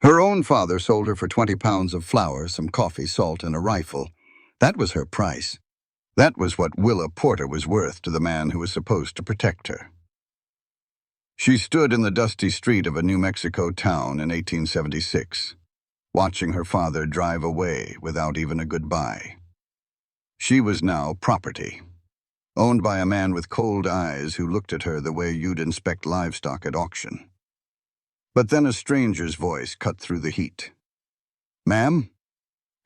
Her own father sold her for 20 pounds of flour, some coffee, salt, and a rifle. That was her price. That was what Willa Porter was worth to the man who was supposed to protect her. She stood in the dusty street of a New Mexico town in 1876, watching her father drive away without even a goodbye. She was now property, owned by a man with cold eyes who looked at her the way you'd inspect livestock at auction. But then a stranger's voice cut through the heat. "Ma'am,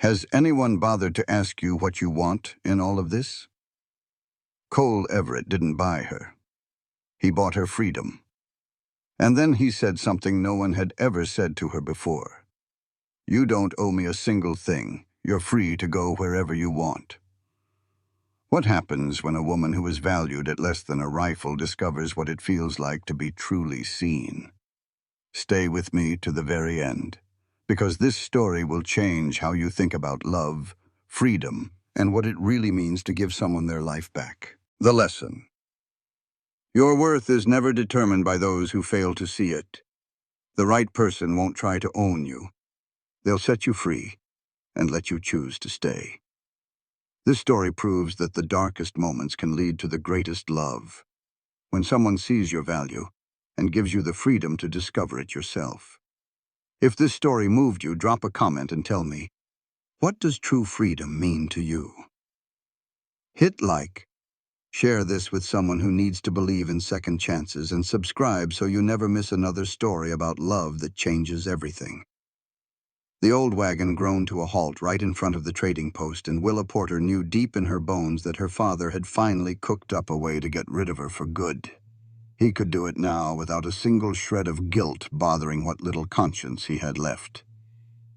has anyone bothered to ask you what you want in all of this?" Cole Everett didn't buy her. He bought her freedom. And then he said something no one had ever said to her before. "You don't owe me a single thing. You're free to go wherever you want." What happens when a woman who is valued at less than a rifle discovers what it feels like to be truly seen? Stay with me to the very end, because this story will change how you think about love, freedom, and what it really means to give someone their life back. The lesson. Your worth is never determined by those who fail to see it. The right person won't try to own you. They'll set you free and let you choose to stay. This story proves that the darkest moments can lead to the greatest love, when someone sees your value and gives you the freedom to discover it yourself. If this story moved you, drop a comment and tell me, what does true freedom mean to you? Hit like. Share this with someone who needs to believe in second chances, and subscribe so you never miss another story about love that changes everything. The old wagon groaned to a halt right in front of the trading post, and Willa Porter knew deep in her bones that her father had finally cooked up a way to get rid of her for good. He could do it now without a single shred of guilt bothering what little conscience he had left.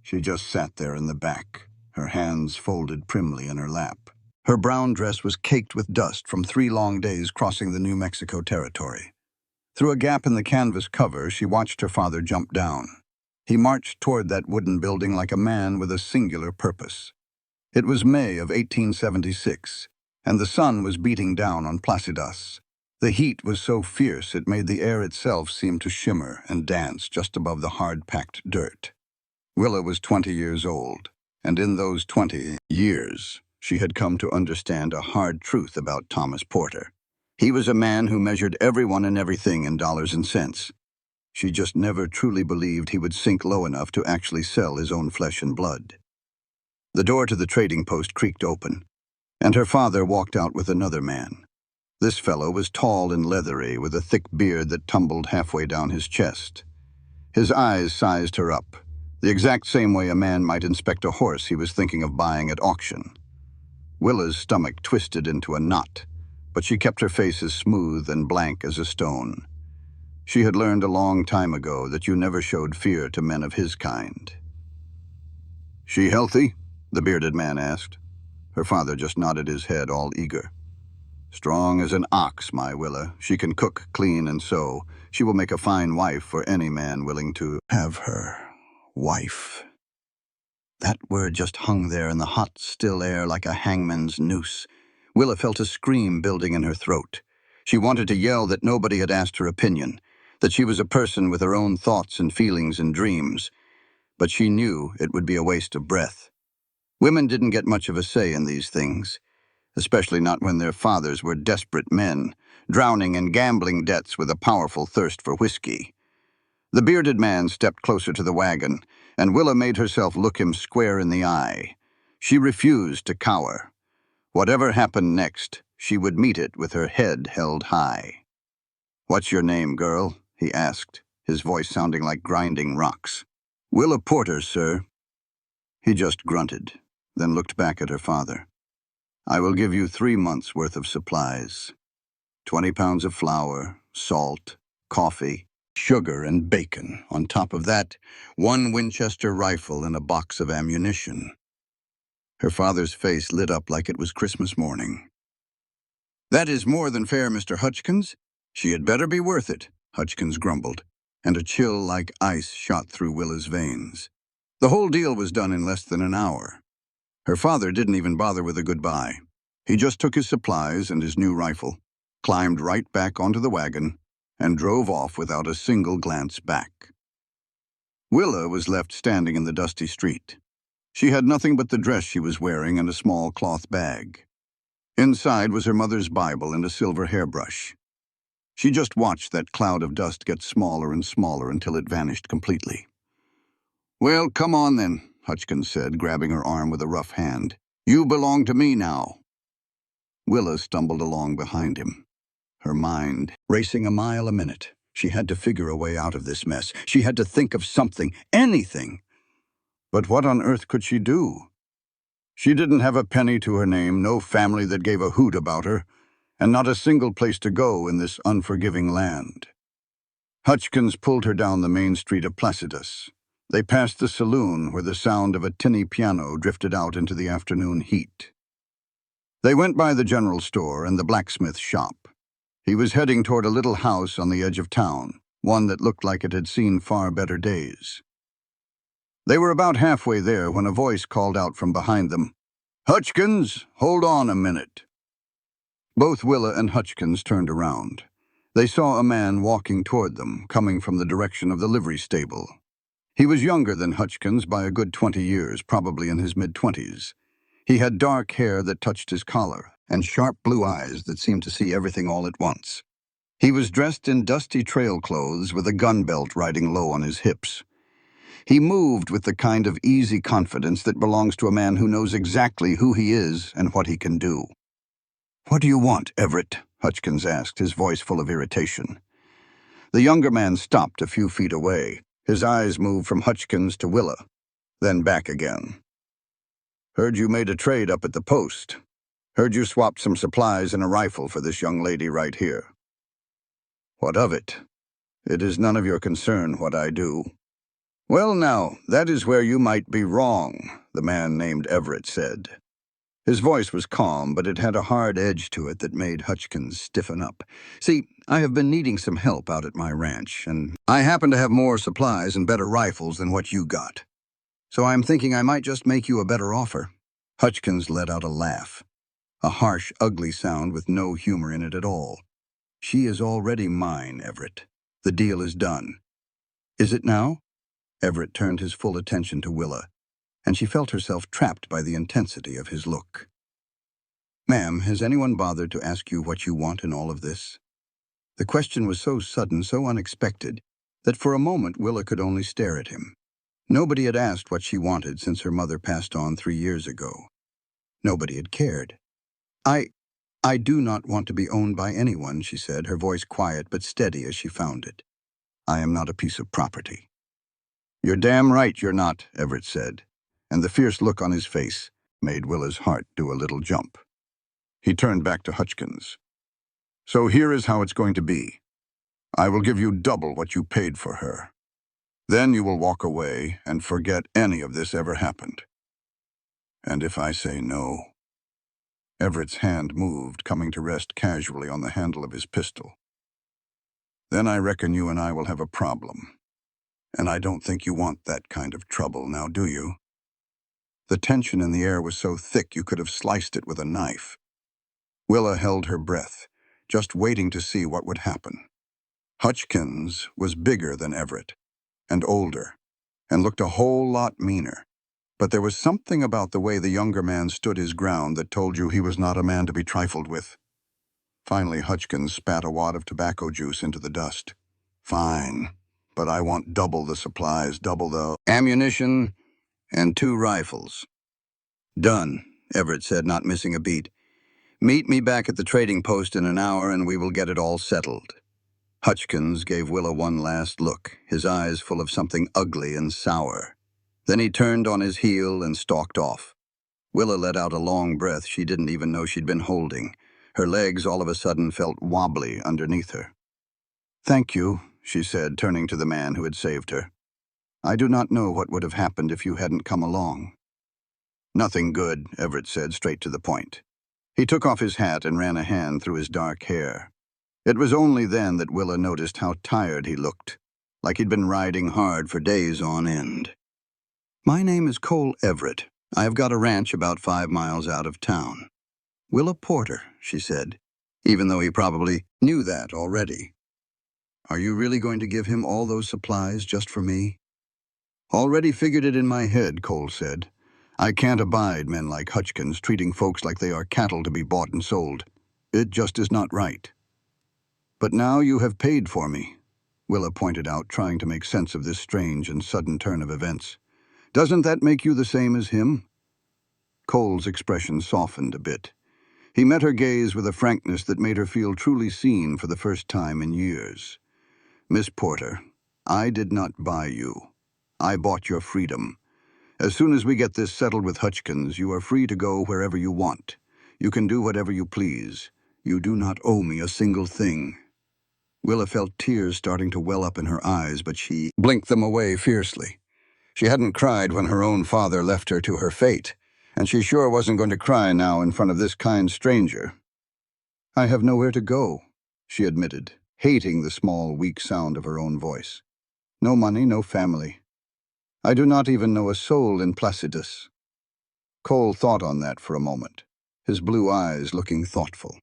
She just sat there in the back, her hands folded primly in her lap. Her brown dress was caked with dust from 3 long days crossing the New Mexico territory. Through a gap in the canvas cover, she watched her father jump down. He marched toward that wooden building like a man with a singular purpose. It was May of 1876, and the sun was beating down on Placidas. The heat was so fierce it made the air itself seem to shimmer and dance just above the hard-packed dirt. Willa was 20 years old, and in those 20 years, she had come to understand a hard truth about Thomas Porter. He was a man who measured everyone and everything in dollars and cents. She just never truly believed he would sink low enough to actually sell his own flesh and blood. The door to the trading post creaked open, and her father walked out with another man. This fellow was tall and leathery, with a thick beard that tumbled halfway down his chest. His eyes sized her up, the exact same way a man might inspect a horse he was thinking of buying at auction. Willa's stomach twisted into a knot, but she kept her face as smooth and blank as a stone. She had learned a long time ago that you never showed fear to men of his kind. "She healthy?" the bearded man asked. Her father just nodded his head, all eager. "Strong as an ox, my Willa. She can cook, clean, and sew. She will make a fine wife for any man willing to have her. Wife." That word just hung there in the hot, still air like a hangman's noose. Willa felt a scream building in her throat. She wanted to yell that nobody had asked her opinion, that she was a person with her own thoughts and feelings and dreams. But she knew it would be a waste of breath. Women didn't get much of a say in these things, especially not when their fathers were desperate men, drowning in gambling debts with a powerful thirst for whiskey. The bearded man stepped closer to the wagon, and Willa made herself look him square in the eye. She refused to cower. Whatever happened next, she would meet it with her head held high. "What's your name, girl?" he asked, his voice sounding like grinding rocks. "Willa Porter, sir." He just grunted, then looked back at her father. "I will give you 3 months' worth of supplies. 20 pounds of flour, salt, coffee, sugar, and bacon. On top of that, 1 Winchester rifle and a box of ammunition." Her father's face lit up like it was Christmas morning. "That is more than fair, Mr. Hutchkins. She had better be worth it," Hutchkins grumbled, and a chill like ice shot through Willa's veins. The whole deal was done in less than an hour. Her father didn't even bother with a goodbye. He just took his supplies and his new rifle, climbed right back onto the wagon, and drove off without a single glance back. Willa was left standing in the dusty street. She had nothing but the dress she was wearing and a small cloth bag. Inside was her mother's Bible and a silver hairbrush. She just watched that cloud of dust get smaller and smaller until it vanished completely. "Well, come on then," Hutchkins said, grabbing her arm with a rough hand. "You belong to me now." Willa stumbled along behind him, her mind racing a mile a minute. She had to figure a way out of this mess. She had to think of something, anything. But what on earth could she do? She didn't have a penny to her name, no family that gave a hoot about her, and not a single place to go in this unforgiving land. Hutchkins pulled her down the main street of Placidus. They passed the saloon where the sound of a tinny piano drifted out into the afternoon heat. They went by the general store and the blacksmith shop. He was heading toward a little house on the edge of town, one that looked like it had seen far better days. They were about halfway there when a voice called out from behind them, "Hutchkins, hold on a minute." Both Willa and Hutchkins turned around. They saw a man walking toward them, coming from the direction of the livery stable. He was younger than Hutchkins by a good 20 years, probably in his mid-20s. He had dark hair that touched his collar, and sharp blue eyes that seemed to see everything all at once. He was dressed in dusty trail clothes with a gun belt riding low on his hips. He moved with the kind of easy confidence that belongs to a man who knows exactly who he is and what he can do. "What do you want, Everett?" Hutchkins asked, his voice full of irritation. The younger man stopped a few feet away. His eyes moved from Hutchkins to Willa, then back again. "Heard you made a trade up at the post. Heard you swapped some supplies and a rifle for this young lady right here." "What of it? It is none of your concern what I do." "Well now, that is where you might be wrong," the man named Everett said. His voice was calm, but it had a hard edge to it that made Hutchkins stiffen up. "See, I have been needing some help out at my ranch, and I happen to have more supplies and better rifles than what you got. So I'm thinking I might just make you a better offer." Hutchkins let out a laugh, a harsh, ugly sound with no humor in it at all. "She is already mine, Everett. The deal is done." "Is it now?" Everett turned his full attention to Willa, and she felt herself trapped by the intensity of his look. "Ma'am, has anyone bothered to ask you what you want in all of this?" The question was so sudden, so unexpected, that for a moment Willa could only stare at him. Nobody had asked what she wanted since her mother passed on 3 years ago. Nobody had cared. I do not want to be owned by anyone," she said, her voice quiet but steady as she found it. "I am not a piece of property." "You're damn right you're not," Everett said, and the fierce look on his face made Willa's heart do a little jump. He turned back to Hutchkins. "So here is how it's going to be. I will give you double what you paid for her. Then you will walk away and forget any of this ever happened. And if I say no..." Everett's hand moved, coming to rest casually on the handle of his pistol. "Then I reckon you and I will have a problem. And I don't think you want that kind of trouble, now do you?" The tension in the air was so thick you could have sliced it with a knife. Willa held her breath, just waiting to see what would happen. Hutchkins was bigger than Everett, and older, and looked a whole lot meaner. But there was something about the way the younger man stood his ground that told you he was not a man to be trifled with. Finally, Hutchkins spat a wad of tobacco juice into the dust. "Fine, but I want double the supplies, double the ammunition, and 2 rifles." "Done," Everett said, not missing a beat. "Meet me back at the trading post in an hour and we will get it all settled." Hutchkins gave Willa one last look, his eyes full of something ugly and sour. Then he turned on his heel and stalked off. Willa let out a long breath she didn't even know she'd been holding. Her legs all of a sudden felt wobbly underneath her. "Thank you," she said, turning to the man who had saved her. "I do not know what would have happened if you hadn't come along." "Nothing good," Everett said, straight to the point. He took off his hat and ran a hand through his dark hair. It was only then that Willa noticed how tired he looked, like he'd been riding hard for days on end. "My name is Cole Everett. I have got a ranch about 5 miles out of town." "Willa Porter," she said, even though he probably knew that already. "Are you really going to give him all those supplies just for me?" Already figured it in my head, Cole said. I can't abide men like Hutchkins treating folks like they are cattle to be bought and sold. It just is not right. But now you have paid for me, Willa pointed out, trying to make sense of this strange and sudden turn of events. Doesn't that make you the same as him? Cole's expression softened a bit. He met her gaze with a frankness that made her feel truly seen for the first time in years. Miss Porter, I did not buy you. I bought your freedom. As soon as we get this settled with Hutchkins, you are free to go wherever you want. You can do whatever you please. You do not owe me a single thing. Willa felt tears starting to well up in her eyes, but she blinked them away fiercely. She hadn't cried when her own father left her to her fate, and she sure wasn't going to cry now in front of this kind stranger. I have nowhere to go, she admitted, hating the small, weak sound of her own voice. No money, no family. I do not even know a soul in Placidus. Cole thought on that for a moment, his blue eyes looking thoughtful.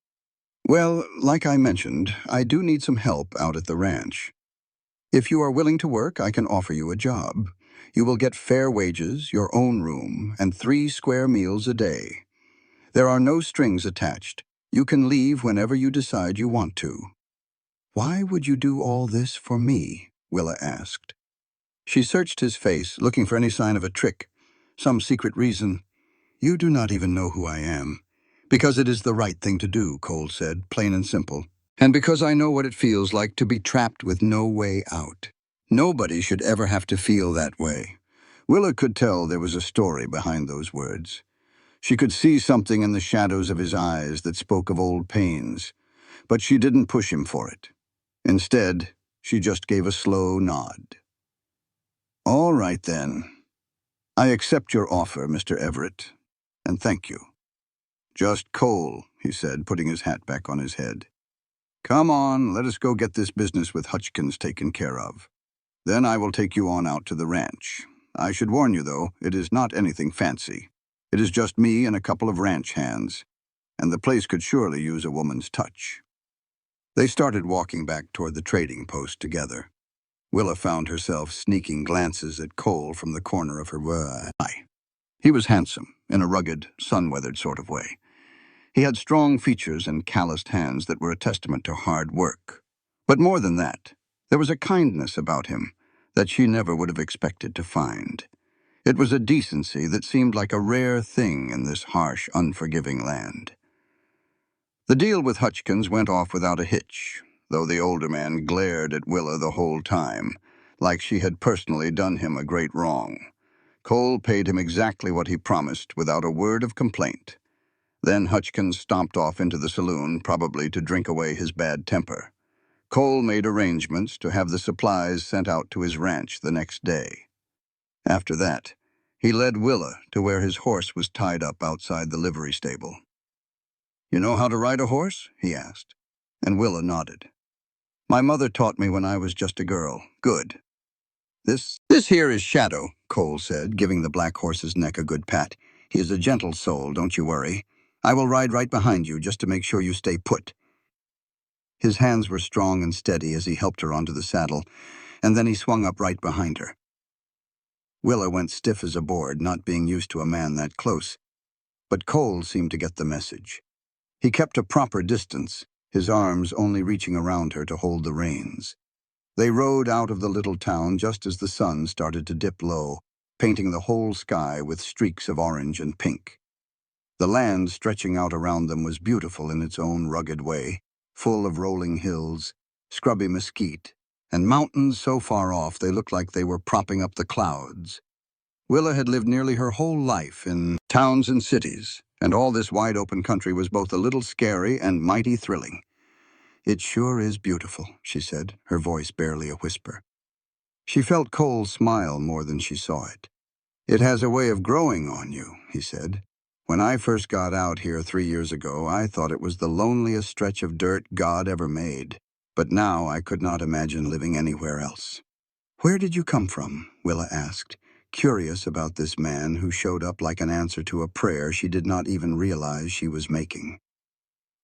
Well, like I mentioned, I do need some help out at the ranch. If you are willing to work, I can offer you a job. You will get fair wages, your own room, and 3 square meals a day. There are no strings attached. You can leave whenever you decide you want to. Why would you do all this for me? Willa asked. She searched his face, looking for any sign of a trick, some secret reason. You do not even know who I am. Because it is the right thing to do, Cole said, plain and simple. And because I know what it feels like to be trapped with no way out. Nobody should ever have to feel that way. Willa could tell there was a story behind those words. She could see something in the shadows of his eyes that spoke of old pains, but she didn't push him for it. Instead, she just gave a slow nod. All right, then. I accept your offer, Mr. Everett, and thank you. Just Cole, he said, putting his hat back on his head. Come on, let us go get this business with Hutchkins taken care of. Then I will take you on out to the ranch. I should warn you, though, it is not anything fancy. It is just me and a couple of ranch hands, and the place could surely use a woman's touch. They started walking back toward the trading post together. Willa found herself sneaking glances at Cole from the corner of her eye. He was handsome, in a rugged, sun-weathered sort of way. He had strong features and calloused hands that were a testament to hard work. But more than that, there was a kindness about him that she never would have expected to find. It was a decency that seemed like a rare thing in this harsh, unforgiving land. The deal with Hutchkins went off without a hitch, though the older man glared at Willa the whole time, like she had personally done him a great wrong. Cole paid him exactly what he promised, without a word of complaint. Then Hutchkins stomped off into the saloon, probably to drink away his bad temper. Cole made arrangements to have the supplies sent out to his ranch the next day. After that, he led Willa to where his horse was tied up outside the livery stable. You know how to ride a horse? He asked, and Willa nodded. My mother taught me when I was just a girl. Good. This here is Shadow, Cole said, giving the black horse's neck a good pat. He is a gentle soul, don't you worry. I will ride right behind you just to make sure you stay put. His hands were strong and steady as he helped her onto the saddle, and then he swung up right behind her. Willa went stiff as a board, not being used to a man that close, but Cole seemed to get the message. He kept a proper distance, his arms only reaching around her to hold the reins. They rode out of the little town just as the sun started to dip low, painting the whole sky with streaks of orange and pink. The land stretching out around them was beautiful in its own rugged way, full of rolling hills, scrubby mesquite, and mountains so far off they looked like they were propping up the clouds. Willa had lived nearly her whole life in towns and cities, and all this wide-open country was both a little scary and mighty thrilling. It sure is beautiful, she said, her voice barely a whisper. She felt Cole smile more than she saw it. It has a way of growing on you, he said. When I first got out here 3 years ago, I thought it was the loneliest stretch of dirt God ever made. But now I could not imagine living anywhere else. Where did you come from? Willa asked, curious about this man who showed up like an answer to a prayer she did not even realize she was making.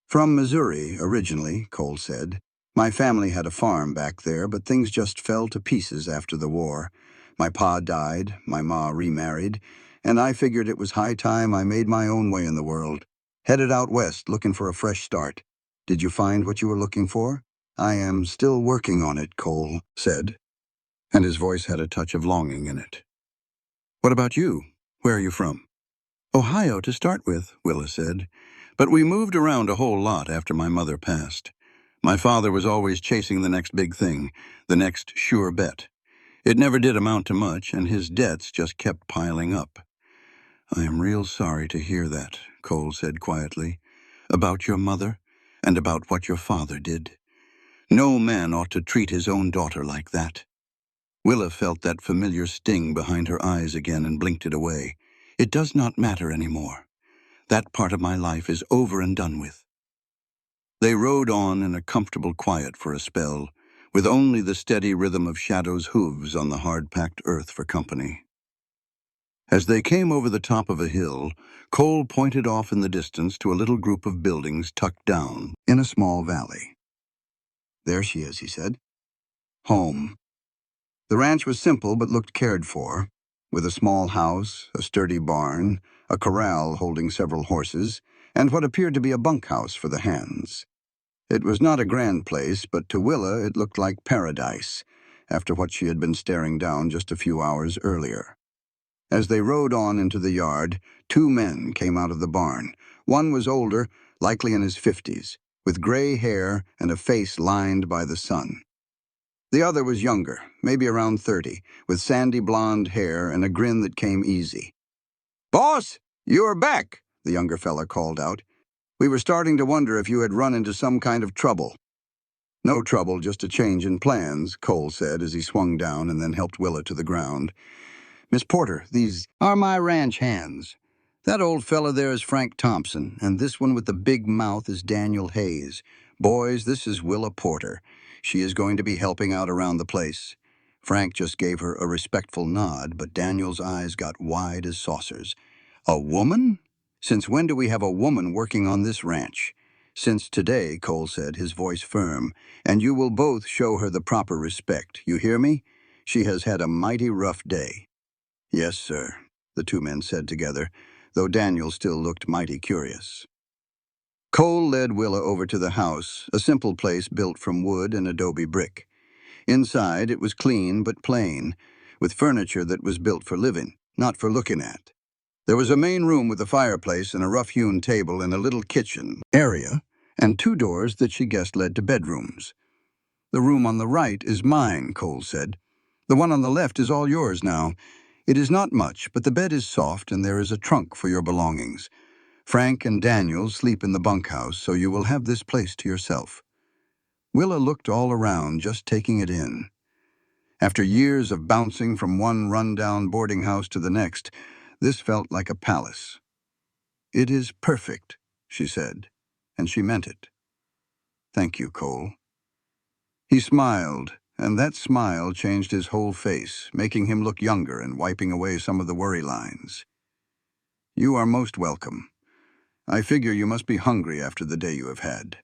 From Missouri, originally, Cole said. My family had a farm back there, but things just fell to pieces after the war. My pa died, my ma remarried, and I figured it was high time I made my own way in the world. Headed out west looking for a fresh start. Did you find what you were looking for? I am still working on it, Cole said, and his voice had a touch of longing in it. What about you? Where are you from? Ohio to start with, Willa said, but we moved around a whole lot after my mother passed. My father was always chasing the next big thing, the next sure bet. It never did amount to much, and his debts just kept piling up. I am real sorry to hear that, Cole said quietly, about your mother and about what your father did. No man ought to treat his own daughter like that. Willa felt that familiar sting behind her eyes again and blinked it away. It does not matter anymore. That part of my life is over and done with. They rode on in a comfortable quiet for a spell, with only the steady rhythm of Shadow's hooves on the hard-packed earth for company. As they came over the top of a hill, Cole pointed off in the distance to a little group of buildings tucked down in a small valley. There she is, he said. Home. The ranch was simple but looked cared for, with a small house, a sturdy barn, a corral holding several horses, and what appeared to be a bunkhouse for the hands. It was not a grand place, but to Willa it looked like paradise, after what she had been staring down just a few hours earlier. As they rode on into the yard, two men came out of the barn. One was older, likely in his 50s, with gray hair and a face lined by the sun. The other was younger, maybe around 30, with sandy blonde hair and a grin that came easy. "Boss, you are back," the younger fella called out. "We were starting to wonder if you had run into some kind of trouble." "No trouble, just a change in plans," Cole said as he swung down and then helped Willa to the ground. "Miss Porter, these are my ranch hands. That old fella there is Frank Thompson, and this one with the big mouth is Daniel Hayes. Boys, this is Willa Porter. She is going to be helping out around the place." Frank just gave her a respectful nod, but Daniel's eyes got wide as saucers. "A woman? Since when do we have a woman working on this ranch?" "Since today," Cole said, his voice firm, "and you will both show her the proper respect. You hear me? She has had a mighty rough day." "Yes, sir," the two men said together, though Daniel still looked mighty curious. Cole led Willa over to the house, a simple place built from wood and adobe brick. Inside, it was clean but plain, with furniture that was built for living, not for looking at. There was a main room with a fireplace and a rough-hewn table and a little kitchen area, and two doors that she guessed led to bedrooms. "The room on the right is mine," Cole said. "The one on the left is all yours now. It is not much, but the bed is soft and there is a trunk for your belongings. Frank and Daniel sleep in the bunkhouse, so you will have this place to yourself." Willa looked all around, just taking it in. After years of bouncing from one run-down boarding house to the next, this felt like a palace. "It is perfect," she said, and she meant it. "Thank you, Cole." He smiled, and that smile changed his whole face, making him look younger and wiping away some of the worry lines. "You are most welcome. I figure you must be hungry after the day you have had.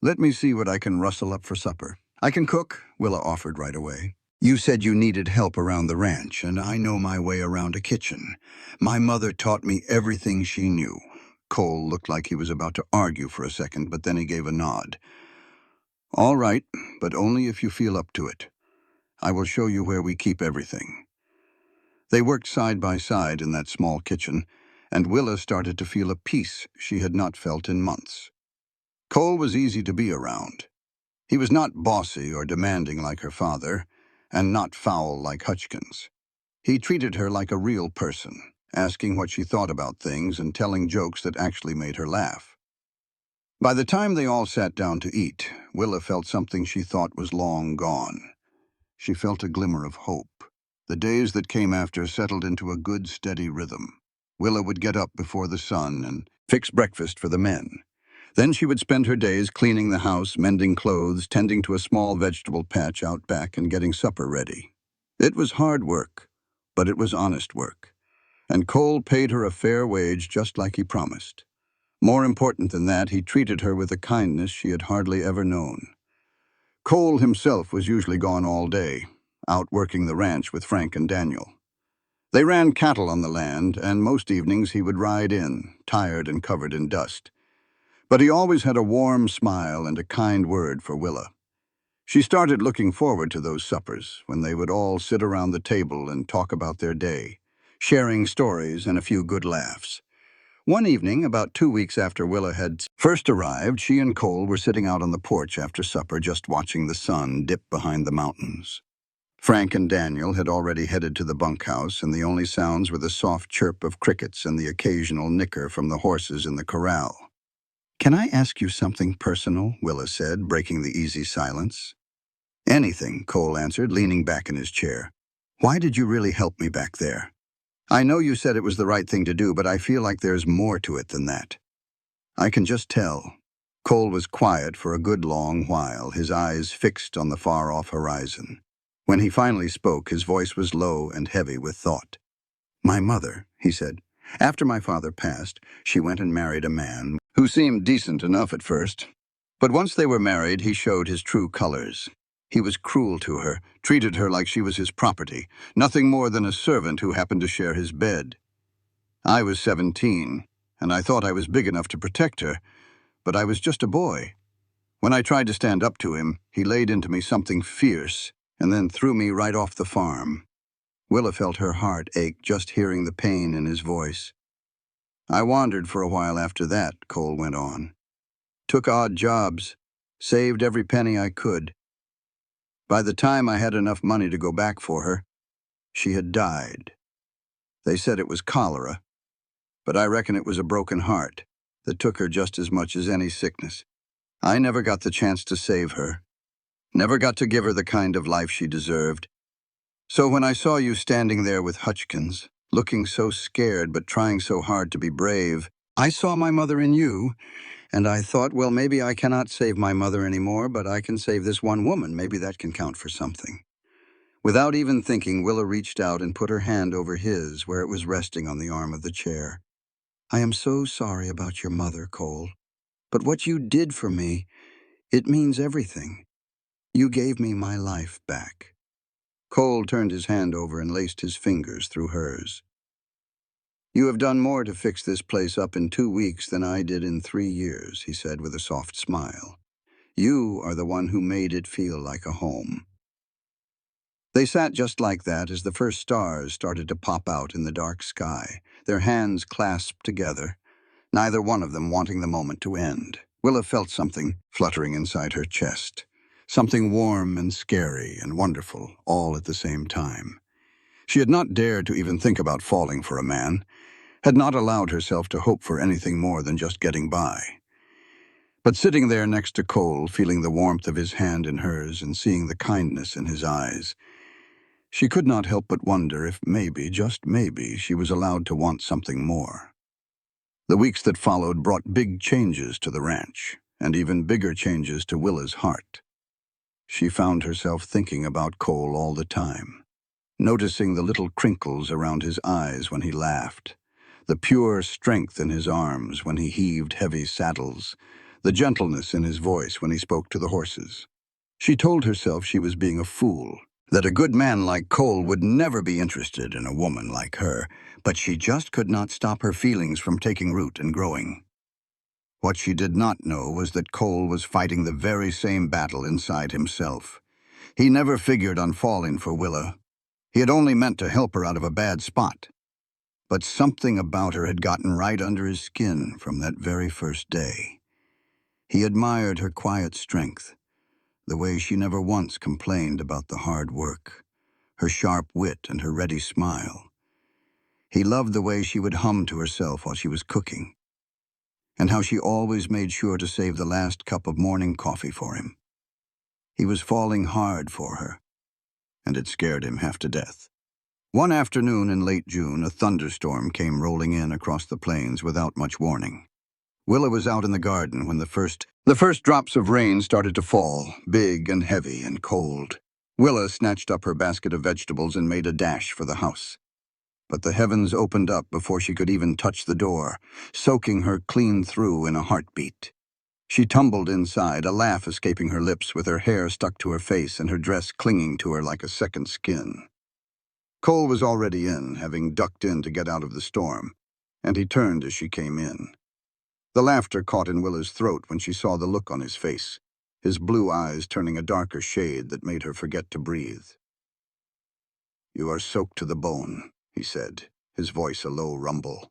Let me see what I can rustle up for supper." "I can cook," Willa offered right away. "You said you needed help around the ranch, and I know my way around a kitchen. My mother taught me everything she knew." Cole looked like he was about to argue for a second, but then he gave a nod. "All right, but only if you feel up to it. I will show you where we keep everything." They worked side by side in that small kitchen, and Willa started to feel a peace she had not felt in months. Cole was easy to be around. He was not bossy or demanding like her father, and not foul like Hutchkins. He treated her like a real person, asking what she thought about things and telling jokes that actually made her laugh. By the time they all sat down to eat, Willa felt something she thought was long gone. She felt a glimmer of hope. The days that came after settled into a good, steady rhythm. Willa would get up before the sun and fix breakfast for the men. Then she would spend her days cleaning the house, mending clothes, tending to a small vegetable patch out back, and getting supper ready. It was hard work, but it was honest work. And Cole paid her a fair wage just like he promised. More important than that, he treated her with a kindness she had hardly ever known. Cole himself was usually gone all day, out working the ranch with Frank and Daniel. They ran cattle on the land, and most evenings he would ride in, tired and covered in dust. But he always had a warm smile and a kind word for Willa. She started looking forward to those suppers, when they would all sit around the table and talk about their day, sharing stories and a few good laughs. One evening, about 2 weeks after Willa had first arrived, she and Cole were sitting out on the porch after supper, just watching the sun dip behind the mountains. Frank and Daniel had already headed to the bunkhouse, and the only sounds were the soft chirp of crickets and the occasional nicker from the horses in the corral. "Can I ask you something personal?" Willa said, breaking the easy silence. "Anything," Cole answered, leaning back in his chair. "Why did you really help me back there? I know you said it was the right thing to do, but I feel like there's more to it than that." "I can just tell." Cole was quiet for a good long while, his eyes fixed on the far-off horizon. When he finally spoke, his voice was low and heavy with thought. "My mother," he said. "After my father passed, she went and married a man who seemed decent enough at first. But once they were married, he showed his true colors. He was cruel to her, treated her like she was his property, nothing more than a servant who happened to share his bed. I was 17, and I thought I was big enough to protect her, but I was just a boy. When I tried to stand up to him, he laid into me something fierce, and then threw me right off the farm." Willa felt her heart ache just hearing the pain in his voice. "I wandered for a while after that," Cole went on. "Took odd jobs, saved every penny I could. By the time I had enough money to go back for her, she had died. They said it was cholera, but I reckon it was a broken heart that took her just as much as any sickness. I never got the chance to save her, never got to give her the kind of life she deserved. So when I saw you standing there with Hutchkins, looking so scared but trying so hard to be brave, I saw my mother in you, and I thought, well, maybe I cannot save my mother anymore, but I can save this one woman. Maybe that can count for something." Without even thinking, Willa reached out and put her hand over his, where it was resting on the arm of the chair. "I am so sorry about your mother, Cole. But what you did for me, it means everything. You gave me my life back." Cole turned his hand over and laced his fingers through hers. "You have done more to fix this place up in 2 weeks than I did in 3 years," he said with a soft smile. "You are the one who made it feel like a home." They sat just like that as the first stars started to pop out in the dark sky, their hands clasped together, neither one of them wanting the moment to end. Willa felt something fluttering inside her chest, something warm and scary and wonderful, all at the same time. She had not dared to even think about falling for a man, had not allowed herself to hope for anything more than just getting by. But sitting there next to Cole, feeling the warmth of his hand in hers and seeing the kindness in his eyes, she could not help but wonder if maybe, just maybe, she was allowed to want something more. The weeks that followed brought big changes to the ranch, and even bigger changes to Willa's heart. She found herself thinking about Cole all the time, noticing the little crinkles around his eyes when he laughed, the pure strength in his arms when he heaved heavy saddles, the gentleness in his voice when he spoke to the horses. She told herself she was being a fool, that a good man like Cole would never be interested in a woman like her, but she just could not stop her feelings from taking root and growing. What she did not know was that Cole was fighting the very same battle inside himself. He never figured on falling for Willa. He had only meant to help her out of a bad spot. But something about her had gotten right under his skin from that very first day. He admired her quiet strength, the way she never once complained about the hard work, her sharp wit and her ready smile. He loved the way she would hum to herself while she was cooking, and how she always made sure to save the last cup of morning coffee for him. He was falling hard for her, and it scared him half to death. One afternoon in late June, a thunderstorm came rolling in across the plains without much warning. Willa was out in the garden when the first drops of rain started to fall, big and heavy and cold. Willa snatched up her basket of vegetables and made a dash for the house. But the heavens opened up before she could even touch the door, soaking her clean through in a heartbeat. She tumbled inside, a laugh escaping her lips, with her hair stuck to her face and her dress clinging to her like a second skin. Cole was already in, having ducked in to get out of the storm, and he turned as she came in. The laughter caught in Willa's throat when she saw the look on his face, his blue eyes turning a darker shade that made her forget to breathe. "You are soaked to the bone," he said, his voice a low rumble.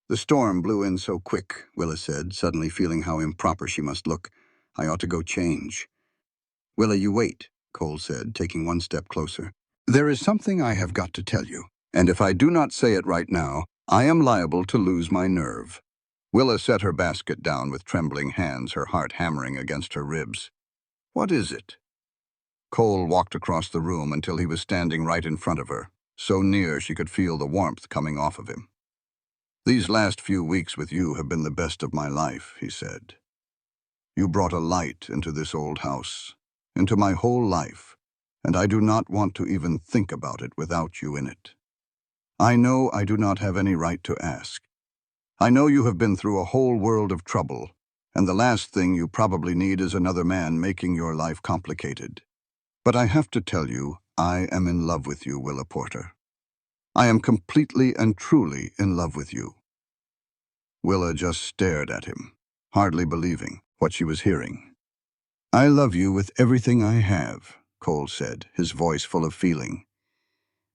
"The storm blew in so quick," Willa said, suddenly feeling how improper she must look. "I ought to go change." "Willa, you wait," Cole said, taking one step closer. "There is something I have got to tell you, and if I do not say it right now, I am liable to lose my nerve." Willa set her basket down with trembling hands, her heart hammering against her ribs. "What is it?" Cole walked across the room until he was standing right in front of her, so near she could feel the warmth coming off of him. "These last few weeks with you have been the best of my life," he said. "You brought a light into this old house, into my whole life, and I do not want to even think about it without you in it. I know I do not have any right to ask. I know you have been through a whole world of trouble, and the last thing you probably need is another man making your life complicated. But I have to tell you, I am in love with you, Willa Porter. I am completely and truly in love with you." Willa just stared at him, hardly believing what she was hearing. "I love you with everything I have," Cole said, his voice full of feeling.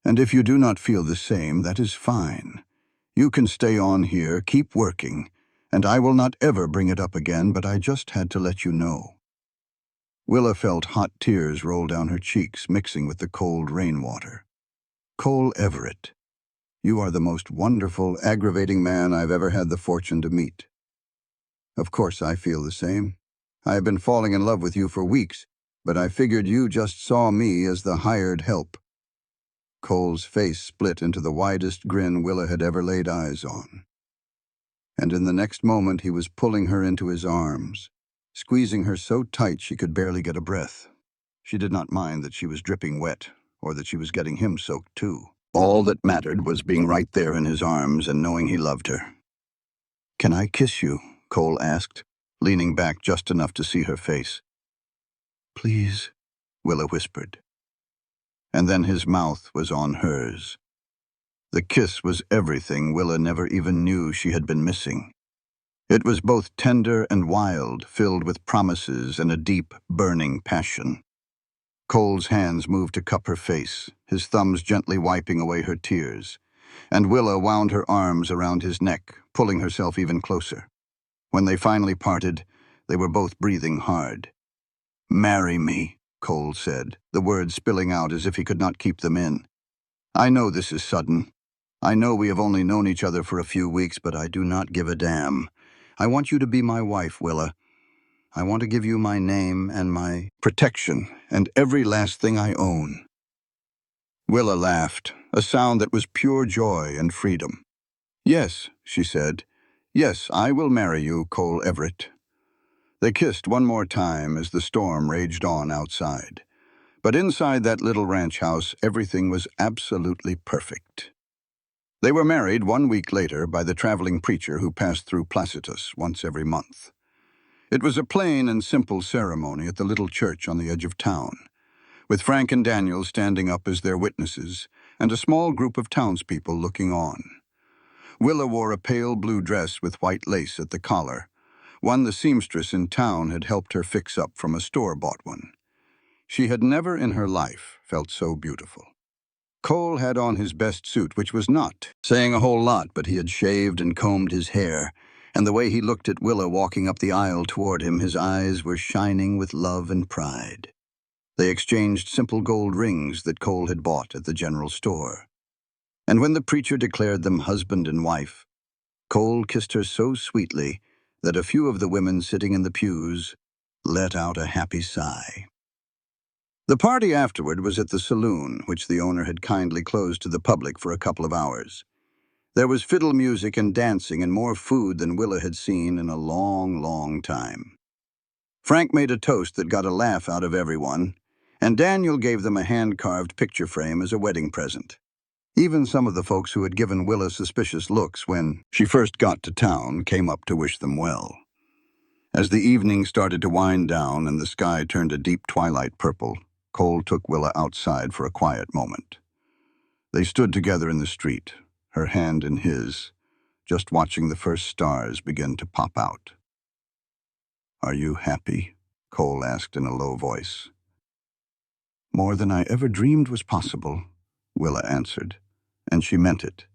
"And if you do not feel the same, that is fine. You can stay on here, keep working, and I will not ever bring it up again, but I just had to let you know." Willa felt hot tears roll down her cheeks, mixing with the cold rainwater. "Cole Everett, you are the most wonderful, aggravating man I've ever had the fortune to meet." "Of course I feel the same. I have been falling in love with you for weeks, but I figured you just saw me as the hired help." Cole's face split into the widest grin Willa had ever laid eyes on. And in the next moment he was pulling her into his arms, squeezing her so tight she could barely get a breath. She did not mind that she was dripping wet, or that she was getting him soaked too. All that mattered was being right there in his arms and knowing he loved her. "Can I kiss you?" Cole asked, leaning back just enough to see her face. "Please," Willa whispered. And then his mouth was on hers. The kiss was everything Willa never even knew she had been missing. It was both tender and wild, filled with promises and a deep, burning passion. Cole's hands moved to cup her face, his thumbs gently wiping away her tears, and Willa wound her arms around his neck, pulling herself even closer. When they finally parted, they were both breathing hard. "Marry me," Cole said, the words spilling out as if he could not keep them in. "I know this is sudden. I know we have only known each other for a few weeks, but I do not give a damn. I want you to be my wife, Willa. I want to give you my name and my protection and every last thing I own." Willa laughed, a sound that was pure joy and freedom. "Yes," she said. "Yes, I will marry you, Cole Everett." They kissed one more time as the storm raged on outside. But inside that little ranch house, everything was absolutely perfect. They were married 1 week later by the traveling preacher who passed through Placitus once every month. It was a plain and simple ceremony at the little church on the edge of town, with Frank and Daniel standing up as their witnesses and a small group of townspeople looking on. Willa wore a pale blue dress with white lace at the collar, one the seamstress in town had helped her fix up from a store-bought one. She had never in her life felt so beautiful. Cole had on his best suit, which was not saying a whole lot, but he had shaved and combed his hair, and the way he looked at Willa walking up the aisle toward him, his eyes were shining with love and pride. They exchanged simple gold rings that Cole had bought at the general store. And when the preacher declared them husband and wife, Cole kissed her so sweetly that a few of the women sitting in the pews let out a happy sigh. The party afterward was at the saloon, which the owner had kindly closed to the public for a couple of hours. There was fiddle music and dancing and more food than Willa had seen in a long, long time. Frank made a toast that got a laugh out of everyone, and Daniel gave them a hand-carved picture frame as a wedding present. Even some of the folks who had given Willa suspicious looks when she first got to town came up to wish them well. As the evening started to wind down and the sky turned a deep twilight purple, Cole took Willa outside for a quiet moment. They stood together in the street, her hand in his, just watching the first stars begin to pop out. "Are you happy?" Cole asked in a low voice. "More than I ever dreamed was possible," Willa answered, and she meant it.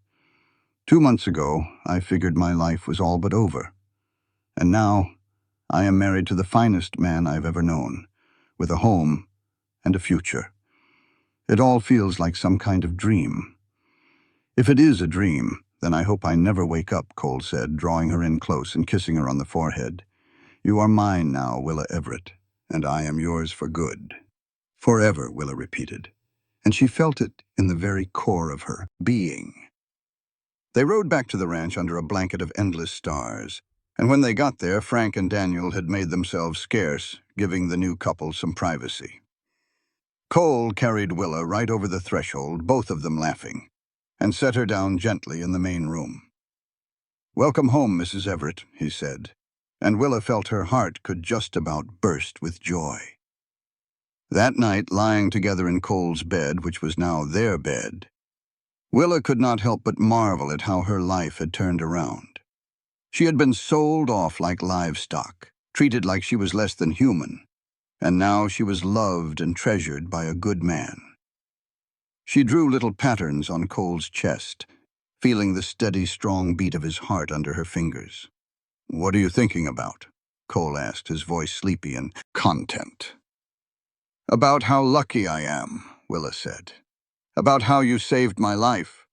"2 months ago, I figured my life was all but over. And now, I am married to the finest man I've ever known, with a home and a future. It all feels like some kind of dream." "If it is a dream, then I hope I never wake up," Cole said, drawing her in close and kissing her on the forehead. "You are mine now, Willa Everett, and I am yours for good." "Forever," Willa repeated, and she felt it in the very core of her being. They rode back to the ranch under a blanket of endless stars, and when they got there, Frank and Daniel had made themselves scarce, giving the new couple some privacy. Cole carried Willa right over the threshold, both of them laughing, and set her down gently in the main room. "Welcome home, Mrs. Everett," he said, and Willa felt her heart could just about burst with joy. That night, lying together in Cole's bed, which was now their bed, Willa could not help but marvel at how her life had turned around. She had been sold off like livestock, treated like she was less than human, and now she was loved and treasured by a good man. She drew little patterns on Cole's chest, feeling the steady, strong beat of his heart under her fingers. "What are you thinking about?" Cole asked, his voice sleepy and content. "About how lucky I am," Willa said. "About how you saved my life."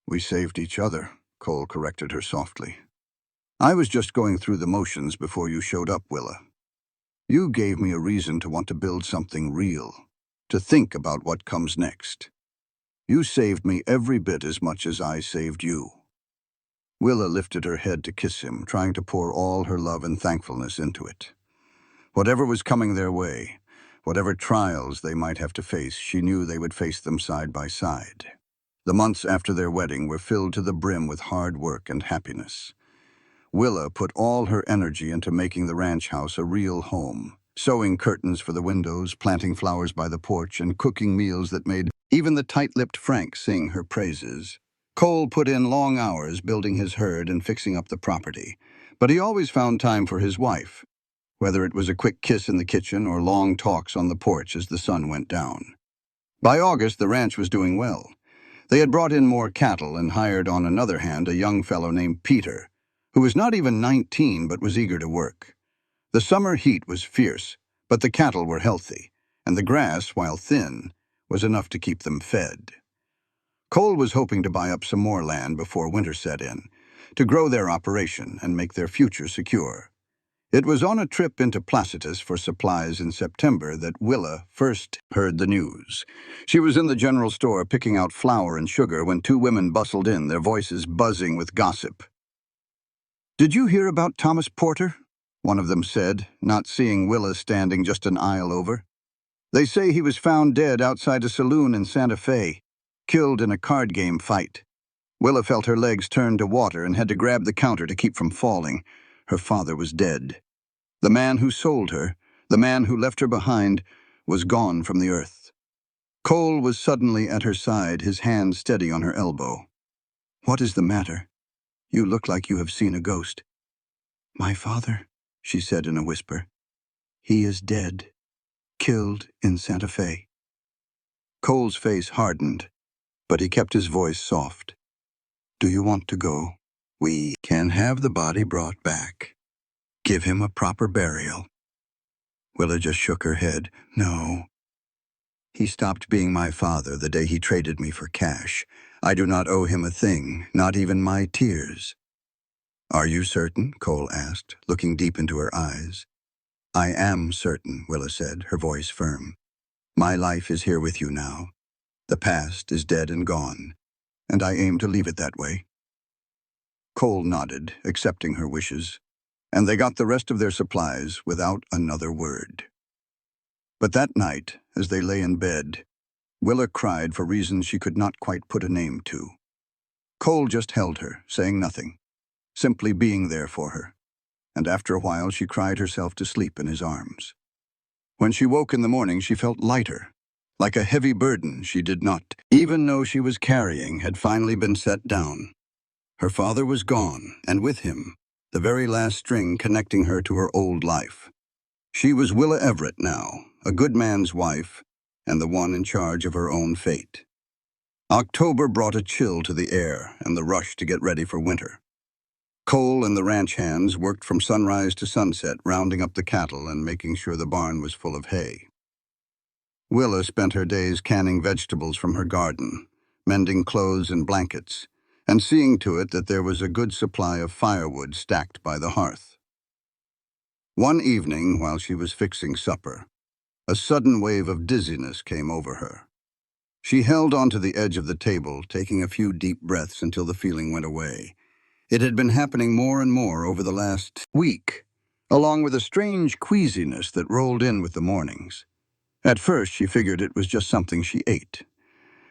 "We saved each other," Cole corrected her softly. "I was just going through the motions before you showed up, Willa. You gave me a reason to want to build something real, to think about what comes next. You saved me every bit as much as I saved you." Willa lifted her head to kiss him, trying to pour all her love and thankfulness into it. Whatever was coming their way, whatever trials they might have to face, she knew they would face them side by side. The months after their wedding were filled to the brim with hard work and happiness. Willa put all her energy into making the ranch house a real home, sewing curtains for the windows, planting flowers by the porch, and cooking meals that made even the tight-lipped Frank sing her praises. Cole put in long hours building his herd and fixing up the property, but he always found time for his wife, whether it was a quick kiss in the kitchen or long talks on the porch as the sun went down. By August, the ranch was doing well. They had brought in more cattle and hired on another hand a young fellow named Peter, who was not even 19 but was eager to work. The summer heat was fierce, but the cattle were healthy, and the grass, while thin, was enough to keep them fed. Cole was hoping to buy up some more land before winter set in, to grow their operation and make their future secure. It was on a trip into Placitus for supplies in September that Willa first heard the news. She was in the general store picking out flour and sugar when 2 women bustled in, their voices buzzing with gossip. "Did you hear about Thomas Porter?" one of them said, not seeing Willa standing just an aisle over. "They say he was found dead outside a saloon in Santa Fe, killed in a card game fight." Willa felt her legs turn to water and had to grab the counter to keep from falling. Her father was dead. The man who sold her, the man who left her behind, was gone from the earth. Cole was suddenly at her side, his hand steady on her elbow. "What is the matter? You look like you have seen a ghost." "My father," she said in a whisper. "He is dead, killed in Santa Fe." Cole's face hardened, but he kept his voice soft. "Do you want to go? We can have the body brought back. Give him a proper burial." Willa just shook her head. "No. He stopped being my father the day he traded me for cash. I do not owe him a thing, not even my tears." "Are you certain?" Cole asked, looking deep into her eyes. "I am certain," Willa said, her voice firm. "My life is here with you now. The past is dead and gone, and I aim to leave it that way." Cole nodded, accepting her wishes, and they got the rest of their supplies without another word. But that night, as they lay in bed, Willa cried for reasons she could not quite put a name to. Cole just held her, saying nothing, simply being there for her. and after a while she cried herself to sleep in his arms. When she woke in the morning, she felt lighter, like a heavy burden she did not even know she was carrying had finally been set down. Her father was gone, and with him, the very last string connecting her to her old life. She was Willa Everett now, a good man's wife, and the one in charge of her own fate. October brought a chill to the air and the rush to get ready for winter. Cole and the ranch hands worked from sunrise to sunset, rounding up the cattle and making sure the barn was full of hay. Willa spent her days canning vegetables from her garden, mending clothes and blankets, and seeing to it that there was a good supply of firewood stacked by the hearth. One evening, while she was fixing supper, a sudden wave of dizziness came over her. She held onto the edge of the table, taking a few deep breaths until the feeling went away. It had been happening more and more over the last week, along with a strange queasiness that rolled in with the mornings. At first, she figured it was just something she ate.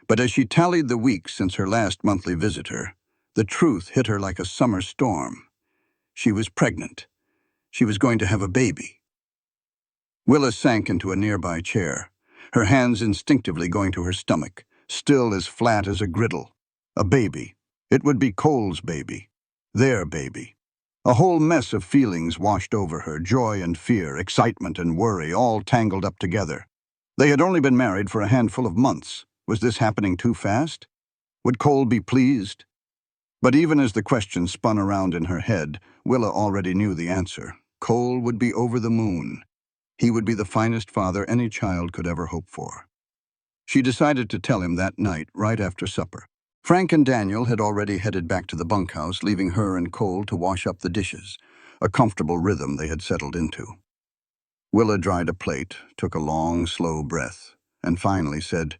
But as she tallied the weeks since her last monthly visitor, the truth hit her like a summer storm. She was pregnant. She was going to have a baby. Willa sank into a nearby chair, her hands instinctively going to her stomach, still as flat as a griddle. A baby. It would be Cole's baby. Their baby. A whole mess of feelings washed over her, joy and fear, excitement and worry, all tangled up together. They had only been married for a handful of months. Was this happening too fast? Would Cole be pleased? But even as the question spun around in her head, Willa already knew the answer. Cole would be over the moon. He would be the finest father any child could ever hope for. She decided to tell him that night, right after supper. Frank and Daniel had already headed back to the bunkhouse, leaving her and Cole to wash up the dishes, a comfortable rhythm they had settled into. Willa dried a plate, took a long, slow breath, and finally said,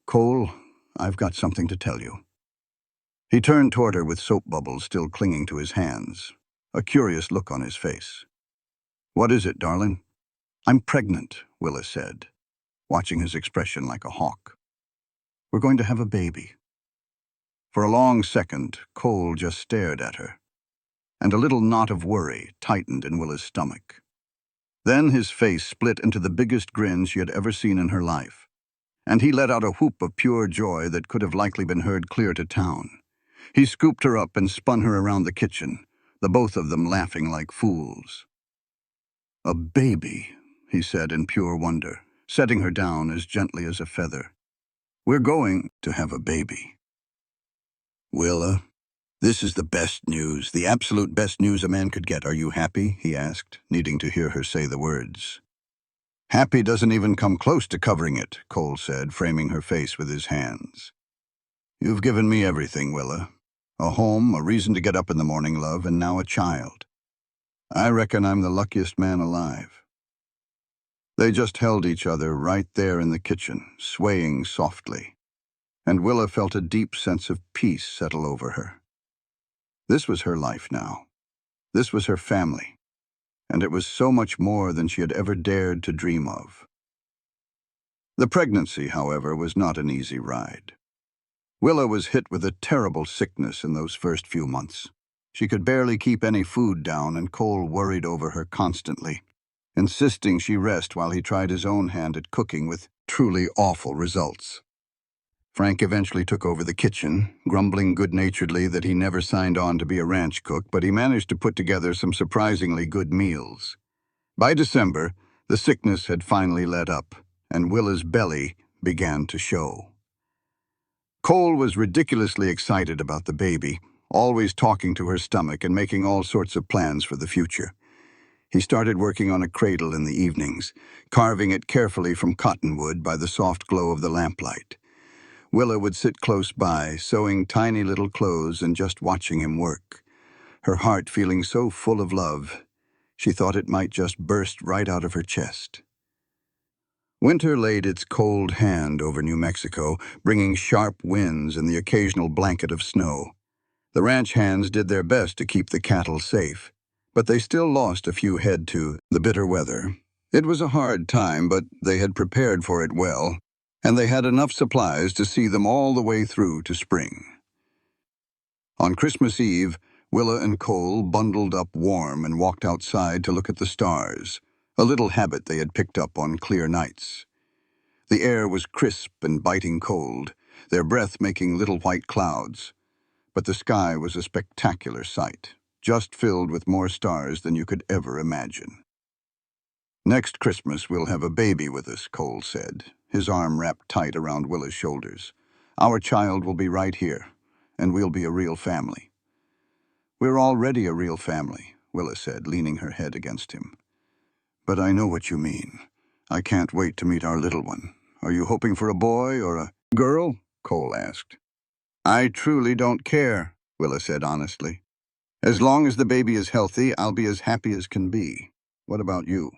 "Cole, I've got something to tell you." He turned toward her with soap bubbles still clinging to his hands, a curious look on his face. "What is it, darling?" "I'm pregnant," Willa said, watching his expression like a hawk. "We're going to have a baby." For a long second, Cole just stared at her, and a little knot of worry tightened in Willa's stomach. Then his face split into the biggest grin she had ever seen in her life, and he let out a whoop of pure joy that could have likely been heard clear to town. He scooped her up and spun her around the kitchen, the both of them laughing like fools. "A baby," he said in pure wonder, setting her down as gently as a feather. "We're going to have a baby." "Willa, this is the best news, the absolute best news a man could get. Are you happy?" he asked, needing to hear her say the words. "Happy doesn't even come close to covering it," Cole said, framing her face with his hands. "You've given me everything, Willa. A home, a reason to get up in the morning, love, and now a child. I reckon I'm the luckiest man alive." They just held each other right there in the kitchen, swaying softly, and Willa felt a deep sense of peace settle over her. This was her life now. This was her family, and it was so much more than she had ever dared to dream of. The pregnancy, however, was not an easy ride. Willa was hit with a terrible sickness in those first few months. She could barely keep any food down, and Cole worried over her constantly, insisting she rest while he tried his own hand at cooking with truly awful results. Frank eventually took over the kitchen, grumbling good-naturedly that he never signed on to be a ranch cook, but he managed to put together some surprisingly good meals. By December, the sickness had finally let up, and Willa's belly began to show. Cole was ridiculously excited about the baby, always talking to her stomach and making all sorts of plans for the future. He started working on a cradle in the evenings, carving it carefully from cottonwood by the soft glow of the lamplight. Willa would sit close by, sewing tiny little clothes and just watching him work, her heart feeling so full of love, she thought it might just burst right out of her chest. Winter laid its cold hand over New Mexico, bringing sharp winds and the occasional blanket of snow. The ranch hands did their best to keep the cattle safe, but they still lost a few head to the bitter weather. It was a hard time, but they had prepared for it well, and they had enough supplies to see them all the way through to spring. On Christmas Eve, Willa and Cole bundled up warm and walked outside to look at the stars, a little habit they had picked up on clear nights. The air was crisp and biting cold, their breath making little white clouds. But the sky was a spectacular sight, just filled with more stars than you could ever imagine. "Next Christmas we'll have a baby with us," Cole said, his arm wrapped tight around Willa's shoulders. "Our child will be right here, and we'll be a real family." "We're already a real family," Willa said, leaning her head against him. "But I know what you mean. I can't wait to meet our little one. Are you hoping for a boy or a girl?" Cole asked. "I truly don't care," Willa said honestly. "As long as the baby is healthy, I'll be as happy as can be. What about you?"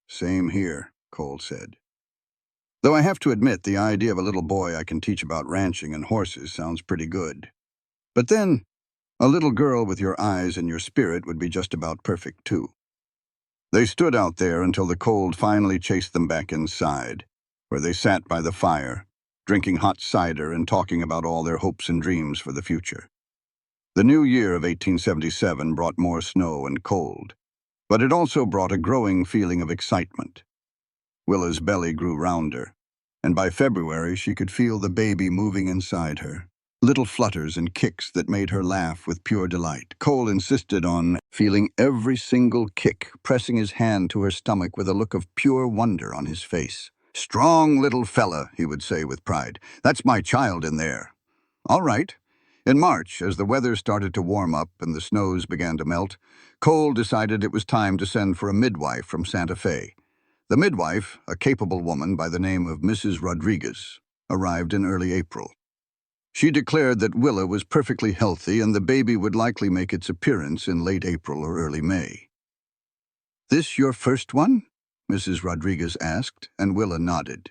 "Same here," Cole said. "Though I have to admit the idea of a little boy I can teach about ranching and horses sounds pretty good. But then, a little girl with your eyes and your spirit would be just about perfect too." They stood out there until the cold finally chased them back inside, where they sat by the fire, drinking hot cider and talking about all their hopes and dreams for the future. The new year of 1877 brought more snow and cold, but it also brought a growing feeling of excitement. Willa's belly grew rounder, and by February she could feel the baby moving inside her, little flutters and kicks that made her laugh with pure delight. Cole insisted on feeling every single kick, pressing his hand to her stomach with a look of pure wonder on his face. "Strong little fella," he would say with pride. "That's my child in there." "All right." In March, as the weather started to warm up and the snows began to melt, Cole decided it was time to send for a midwife from Santa Fe. The midwife, a capable woman by the name of Mrs. Rodriguez, arrived in early April. She declared that Willa was perfectly healthy and the baby would likely make its appearance in late April or early May. "This your first one?" Mrs. Rodriguez asked, and Willa nodded.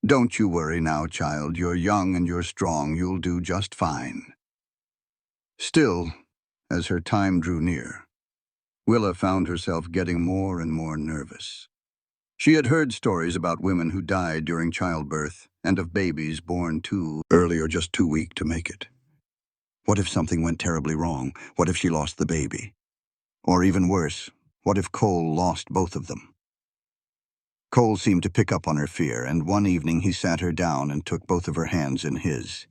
"Don't you worry now, child. You're young and you're strong. You'll do just fine." Still, as her time drew near, Willa found herself getting more and more nervous. She had heard stories about women who died during childbirth and of babies born too early or just too weak to make it. What if something went terribly wrong? What if she lost the baby? Or even worse, what if Cole lost both of them? Cole seemed to pick up on her fear, and one evening he sat her down and took both of her hands in his.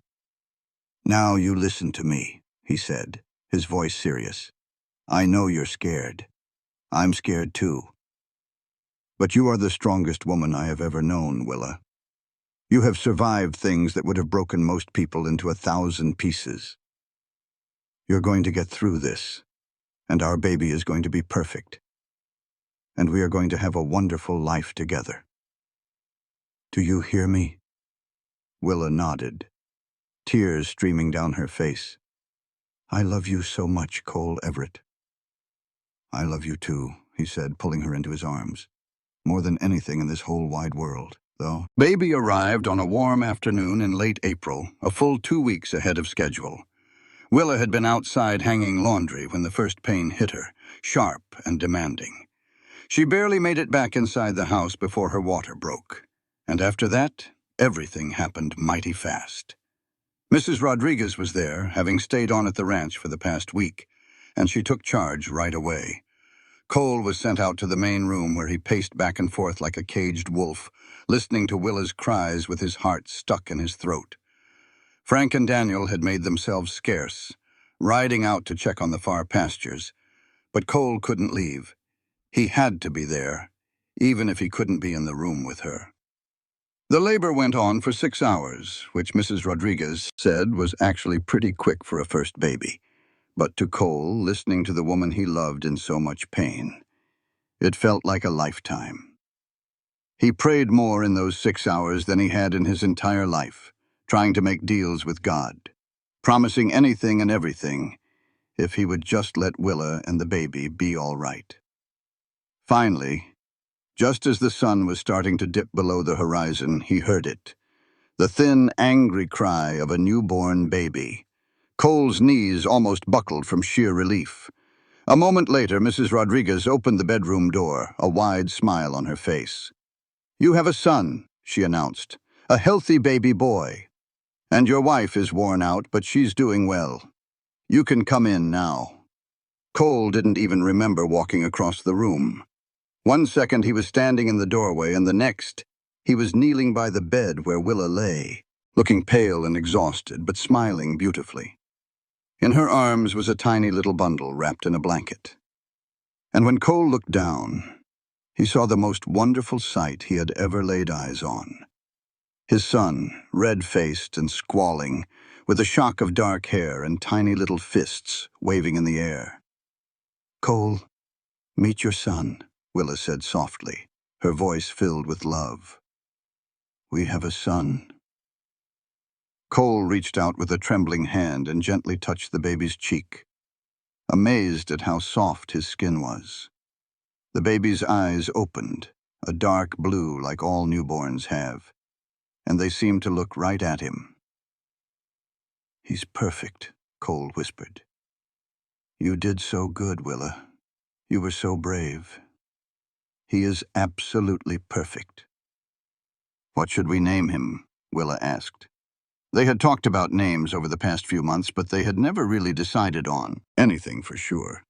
"Now you listen to me," he said, his voice serious. "I know you're scared. I'm scared too. But you are the strongest woman I have ever known, Willa. You have survived things that would have broken most people into 1,000 pieces. You're going to get through this, and our baby is going to be perfect. And we are going to have a wonderful life together. Do you hear me?" Willa nodded, tears streaming down her face. "I love you so much, Cole Everett." "I love you too," he said, pulling her into his arms. "More than anything in this whole wide world, though." Baby arrived on a warm afternoon in late April, a full 2 weeks ahead of schedule. Willa had been outside hanging laundry when the first pain hit her, sharp and demanding. She barely made it back inside the house before her water broke. And after that, everything happened mighty fast. Mrs. Rodriguez was there, having stayed on at the ranch for the past week, and she took charge right away. Cole was sent out to the main room where he paced back and forth like a caged wolf, listening to Willa's cries with his heart stuck in his throat. Frank and Daniel had made themselves scarce, riding out to check on the far pastures, but Cole couldn't leave. He had to be there, even if he couldn't be in the room with her. The labor went on for 6 hours, which Mrs. Rodriguez said was actually pretty quick for a first baby. But to Cole, listening to the woman he loved in so much pain, it felt like a lifetime. He prayed more in those 6 hours than he had in his entire life, trying to make deals with God, promising anything and everything if he would just let Willa and the baby be all right. Finally, just as the sun was starting to dip below the horizon, he heard it. The thin, angry cry of a newborn baby. Cole's knees almost buckled from sheer relief. A moment later, Mrs. Rodriguez opened the bedroom door, a wide smile on her face. "You have a son," she announced, "a healthy baby boy. And your wife is worn out, but she's doing well. You can come in now." Cole didn't even remember walking across the room. One second he was standing in the doorway, and the next he was kneeling by the bed where Willa lay, looking pale and exhausted, but smiling beautifully. In her arms was a tiny little bundle wrapped in a blanket. And when Cole looked down, he saw the most wonderful sight he had ever laid eyes on. His son, red-faced and squalling, with a shock of dark hair and tiny little fists waving in the air. "Cole, meet your son," Willa said softly, her voice filled with love. "We have a son." Cole reached out with a trembling hand and gently touched the baby's cheek, amazed at how soft his skin was. The baby's eyes opened, a dark blue like all newborns have, and they seemed to look right at him. "He's perfect," Cole whispered. "You did so good, Willa. You were so brave. He is absolutely perfect." "What should we name him?" Willa asked. They had talked about names over the past few months, but they had never really decided on anything for sure.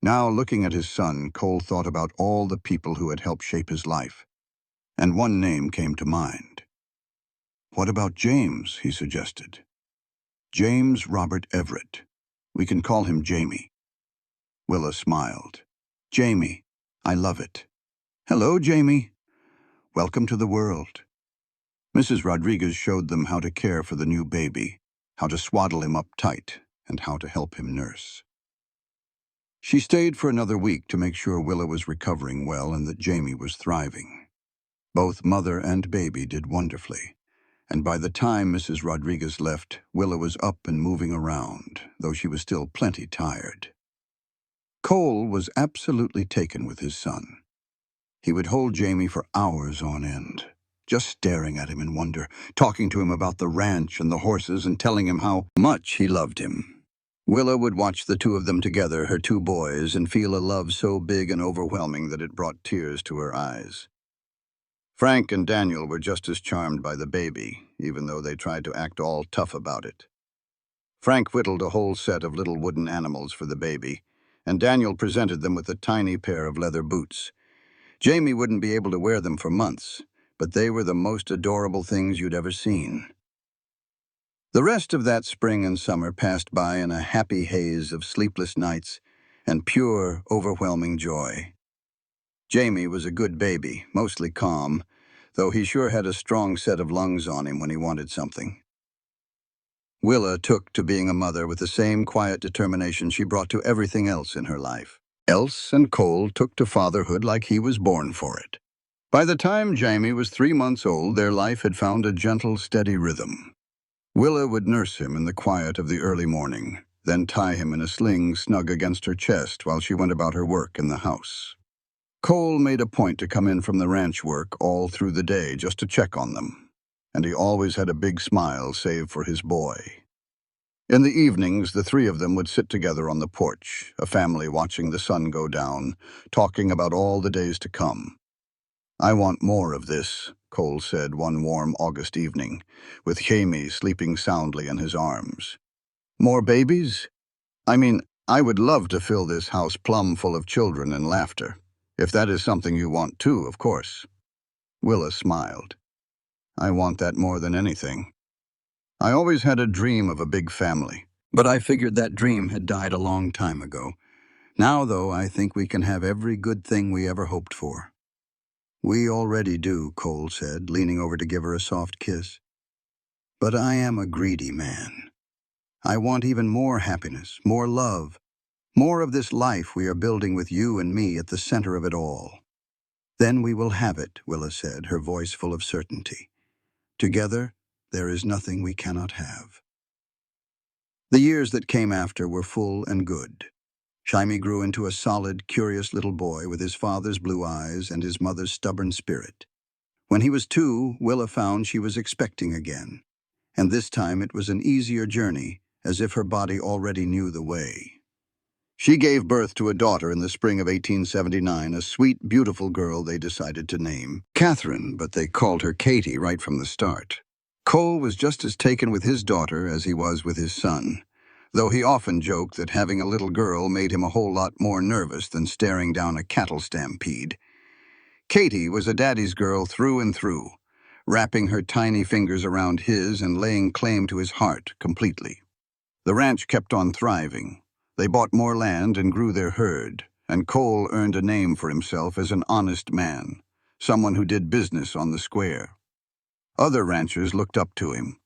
Now, looking at his son, Cole thought about all the people who had helped shape his life, and one name came to mind. "What about James?" he suggested. "James Robert Everett. We can call him Jamie." Willa smiled. "Jamie, I love it. Hello, Jamie. Welcome to the world." Mrs. Rodriguez showed them how to care for the new baby, how to swaddle him up tight, and how to help him nurse. She stayed for another week to make sure Willa was recovering well and that Jamie was thriving. Both mother and baby did wonderfully, and by the time Mrs. Rodriguez left, Willa was up and moving around, though she was still plenty tired. Cole was absolutely taken with his son. He would hold Jamie for hours on end, just staring at him in wonder, talking to him about the ranch and the horses and telling him how much he loved him. Willa would watch the two of them together, her two boys, and feel a love so big and overwhelming that it brought tears to her eyes. Frank and Daniel were just as charmed by the baby, even though they tried to act all tough about it. Frank whittled a whole set of little wooden animals for the baby, and Daniel presented them with a tiny pair of leather boots. Jamie wouldn't be able to wear them for months, but they were the most adorable things you'd ever seen. The rest of that spring and summer passed by in a happy haze of sleepless nights and pure, overwhelming joy. Jamie was a good baby, mostly calm, though he sure had a strong set of lungs on him when he wanted something. Willa took to being a mother with the same quiet determination she brought to everything else in her life. Else and Cole took to fatherhood like he was born for it. By the time Jamie was 3 months old, their life had found a gentle, steady rhythm. Willa would nurse him in the quiet of the early morning, then tie him in a sling snug against her chest while she went about her work in the house. Cole made a point to come in from the ranch work all through the day just to check on them, and he always had a big smile save for his boy. In the evenings, the three of them would sit together on the porch, a family watching the sun go down, talking about all the days to come. "I want more of this," Cole said one warm August evening, with Jamie sleeping soundly in his arms. "More babies? I mean, I would love to fill this house plumb full of children and laughter. If that is something you want too, of course." Willa smiled. "I want that more than anything. I always had a dream of a big family, but I figured that dream had died a long time ago. Now, though, I think we can have every good thing we ever hoped for." "We already do," Cole said, leaning over to give her a soft kiss. "But I am a greedy man. I want even more happiness, more love, more of this life we are building with you and me at the center of it all." "Then we will have it," Willa said, her voice full of certainty. "Together, there is nothing we cannot have." The years that came after were full and good. Jaime grew into a solid, curious little boy with his father's blue eyes and his mother's stubborn spirit. When he was 2, Willa found she was expecting again, and this time it was an easier journey, as if her body already knew the way. She gave birth to a daughter in the spring of 1879, a sweet, beautiful girl they decided to name Catherine, but they called her Katie right from the start. Cole was just as taken with his daughter as he was with his son, though he often joked that having a little girl made him a whole lot more nervous than staring down a cattle stampede. Katie was a daddy's girl through and through, wrapping her tiny fingers around his and laying claim to his heart completely. The ranch kept on thriving. They bought more land and grew their herd, and Cole earned a name for himself as an honest man, someone who did business on the square. Other ranchers looked up to him,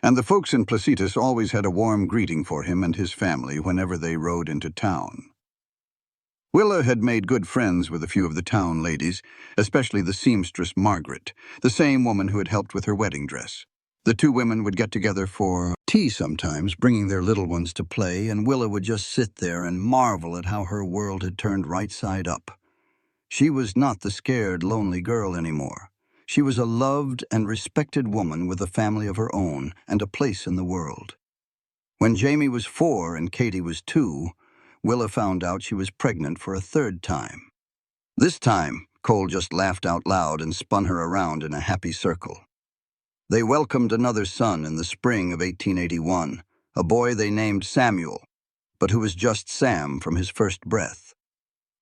and the folks in Placitas always had a warm greeting for him and his family whenever they rode into town. Willa had made good friends with a few of the town ladies, especially the seamstress Margaret, the same woman who had helped with her wedding dress. The two women would get together for tea sometimes, bringing their little ones to play, and Willa would just sit there and marvel at how her world had turned right side up. She was not the scared, lonely girl anymore. She was a loved and respected woman with a family of her own and a place in the world. When Jamie was 4 and Katie was 2, Willa found out she was pregnant for a third time. This time, Cole just laughed out loud and spun her around in a happy circle. They welcomed another son in the spring of 1881, a boy they named Samuel, but who was just Sam from his first breath.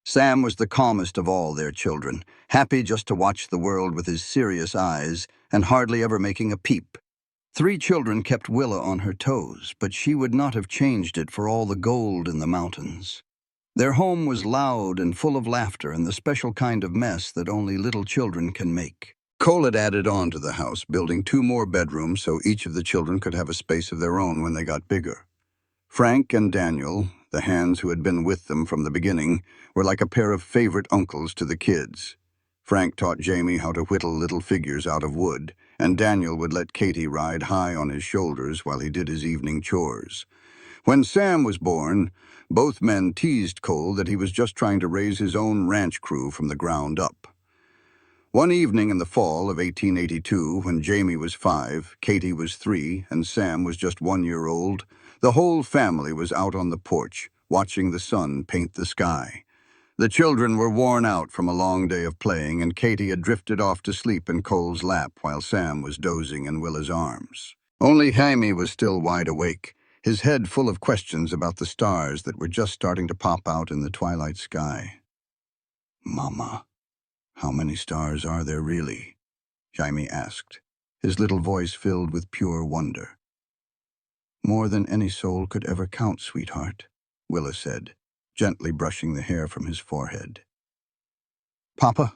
Sam was the calmest of all their children, happy just to watch the world with his serious eyes and hardly ever making a peep. 3 children kept Willa on her toes, but she would not have changed it for all the gold in the mountains. Their home was loud and full of laughter and the special kind of mess that only little children can make. Cole had added on to the house, building 2 more bedrooms so each of the children could have a space of their own when they got bigger. Frank and Daniel, the hands who had been with them from the beginning, were like a pair of favorite uncles to the kids. Frank taught Jamie how to whittle little figures out of wood, and Daniel would let Katie ride high on his shoulders while he did his evening chores. When Sam was born, both men teased Cole that he was just trying to raise his own ranch crew from the ground up. One evening in the fall of 1882, when Jamie was 5, Katie was 3, and Sam was just 1 year old, the whole family was out on the porch, watching the sun paint the sky. The children were worn out from a long day of playing, and Katie had drifted off to sleep in Cole's lap while Sam was dozing in Willa's arms. Only Jaime was still wide awake, his head full of questions about the stars that were just starting to pop out in the twilight sky. "Mama, how many stars are there really?" Jaime asked, his little voice filled with pure wonder. "More than any soul could ever count, sweetheart," Willa said, gently brushing the hair from his forehead. "Papa,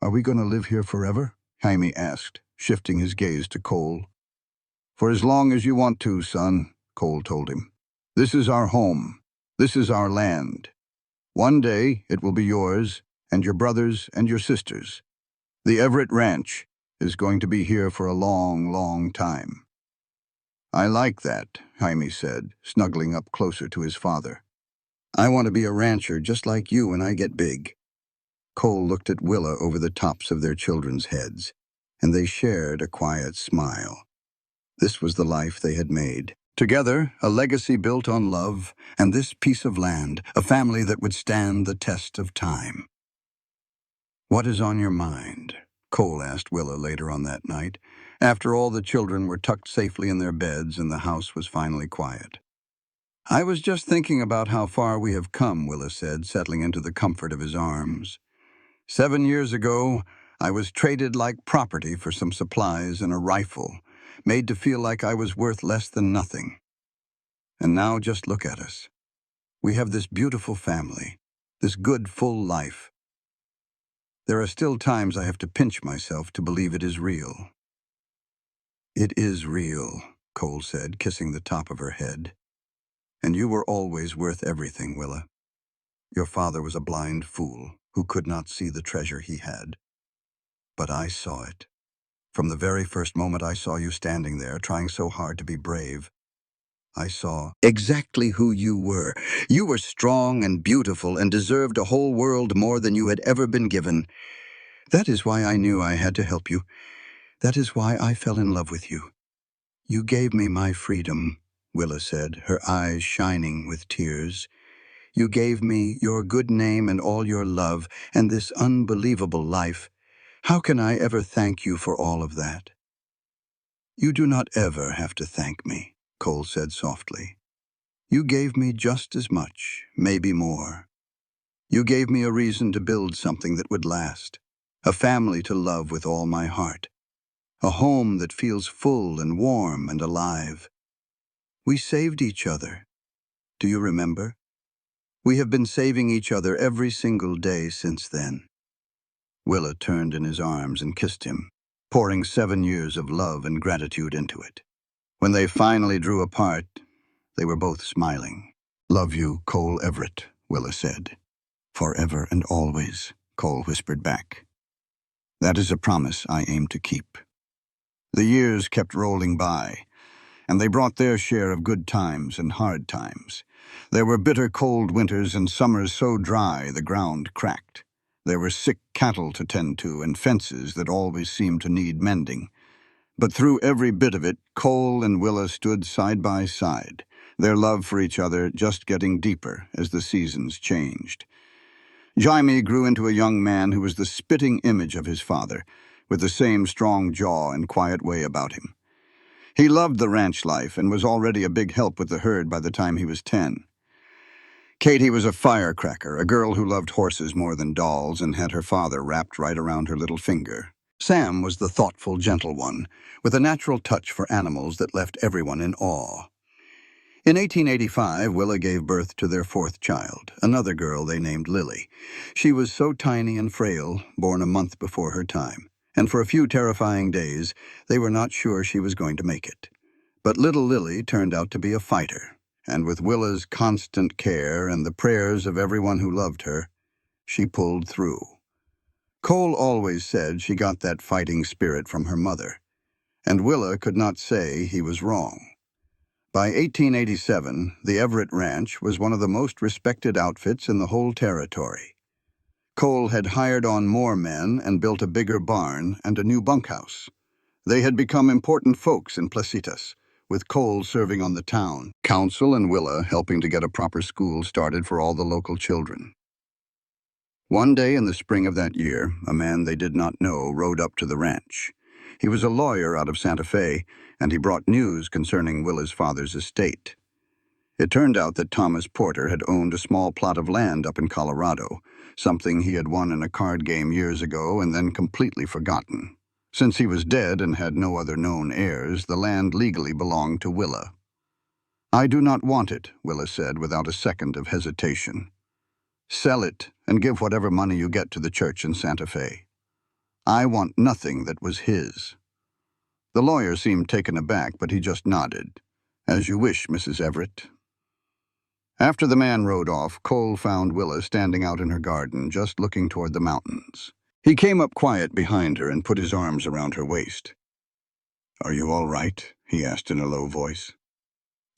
are we going to live here forever?" Jaime asked, shifting his gaze to Cole. "For as long as you want to, son," Cole told him. "This is our home. This is our land. One day it will be yours, and your brothers and your sisters. The Everett Ranch is going to be here for a long, long time." "I like that," Jaime said, snuggling up closer to his father. "I want to be a rancher just like you when I get big." Cole looked at Willa over the tops of their children's heads, and they shared a quiet smile. This was the life they had made. Together, a legacy built on love, and this piece of land, a family that would stand the test of time. "What is on your mind?" Cole asked Willa later on that night, after all the children were tucked safely in their beds and the house was finally quiet. "I was just thinking about how far we have come," Willa said, settling into the comfort of his arms. 7 years ago, I was traded like property for some supplies and a rifle, made to feel like I was worth less than nothing. And now just look at us. We have this beautiful family, this good, full life. There are still times I have to pinch myself to believe it is real." "It is real," Cole said, kissing the top of her head. "And you were always worth everything, Willa. Your father was a blind fool who could not see the treasure he had. But I saw it. From the very first moment I saw you standing there, trying so hard to be brave, I saw exactly who you were. You were strong and beautiful and deserved a whole world more than you had ever been given. That is why I knew I had to help you. That is why I fell in love with you. You gave me my freedom," Willa said, her eyes shining with tears. "You gave me your good name and all your love and this unbelievable life. How can I ever thank you for all of that?" "You do not ever have to thank me," Cole said softly. You gave me just as much, maybe more. You gave me a reason to build something that would last, a family to love with all my heart, a home that feels full and warm and alive. We saved each other. Do you remember? We have been saving each other every single day since then. Willa turned in his arms and kissed him, pouring 7 years of love and gratitude into it. When they finally drew apart, they were both smiling. "Love you, Cole Everett," Willa said. "Forever and always," Cole whispered back. "That is a promise I aim to keep." The years kept rolling by, and they brought their share of good times and hard times. There were bitter cold winters and summers so dry the ground cracked. There were sick cattle to tend to and fences that always seemed to need mending. But through every bit of it, Cole and Willa stood side by side, their love for each other just getting deeper as the seasons changed. Jaime grew into a young man who was the spitting image of his father, with the same strong jaw and quiet way about him. He loved the ranch life and was already a big help with the herd by the time he was 10. Katie was a firecracker, a girl who loved horses more than dolls and had her father wrapped right around her little finger. Sam was the thoughtful, gentle one, with a natural touch for animals that left everyone in awe. In 1885, Willa gave birth to their 4th child, another girl they named Lily. She was so tiny and frail, born a month before her time, and for a few terrifying days, they were not sure she was going to make it. But little Lily turned out to be a fighter, and with Willa's constant care and the prayers of everyone who loved her, she pulled through. Cole always said she got that fighting spirit from her mother, and Willa could not say he was wrong. By 1887, the Everett Ranch was one of the most respected outfits in the whole territory. Cole had hired on more men and built a bigger barn and a new bunkhouse. They had become important folks in Placitas, with Cole serving on the town council and Willa helping to get a proper school started for all the local children. One day in the spring of that year, a man they did not know rode up to the ranch. He was a lawyer out of Santa Fe, and he brought news concerning Willa's father's estate. It turned out that Thomas Porter had owned a small plot of land up in Colorado, something he had won in a card game years ago and then completely forgotten. Since he was dead and had no other known heirs, the land legally belonged to Willa. "I do not want it," Willa said without a second of hesitation. "Sell it and give whatever money you get to the church in Santa Fe. I want nothing that was his." The lawyer seemed taken aback, but he just nodded. "As you wish, Mrs. Everett." After the man rode off, Cole found Willa standing out in her garden, just looking toward the mountains. He came up quiet behind her and put his arms around her waist. "Are you all right?" he asked in a low voice.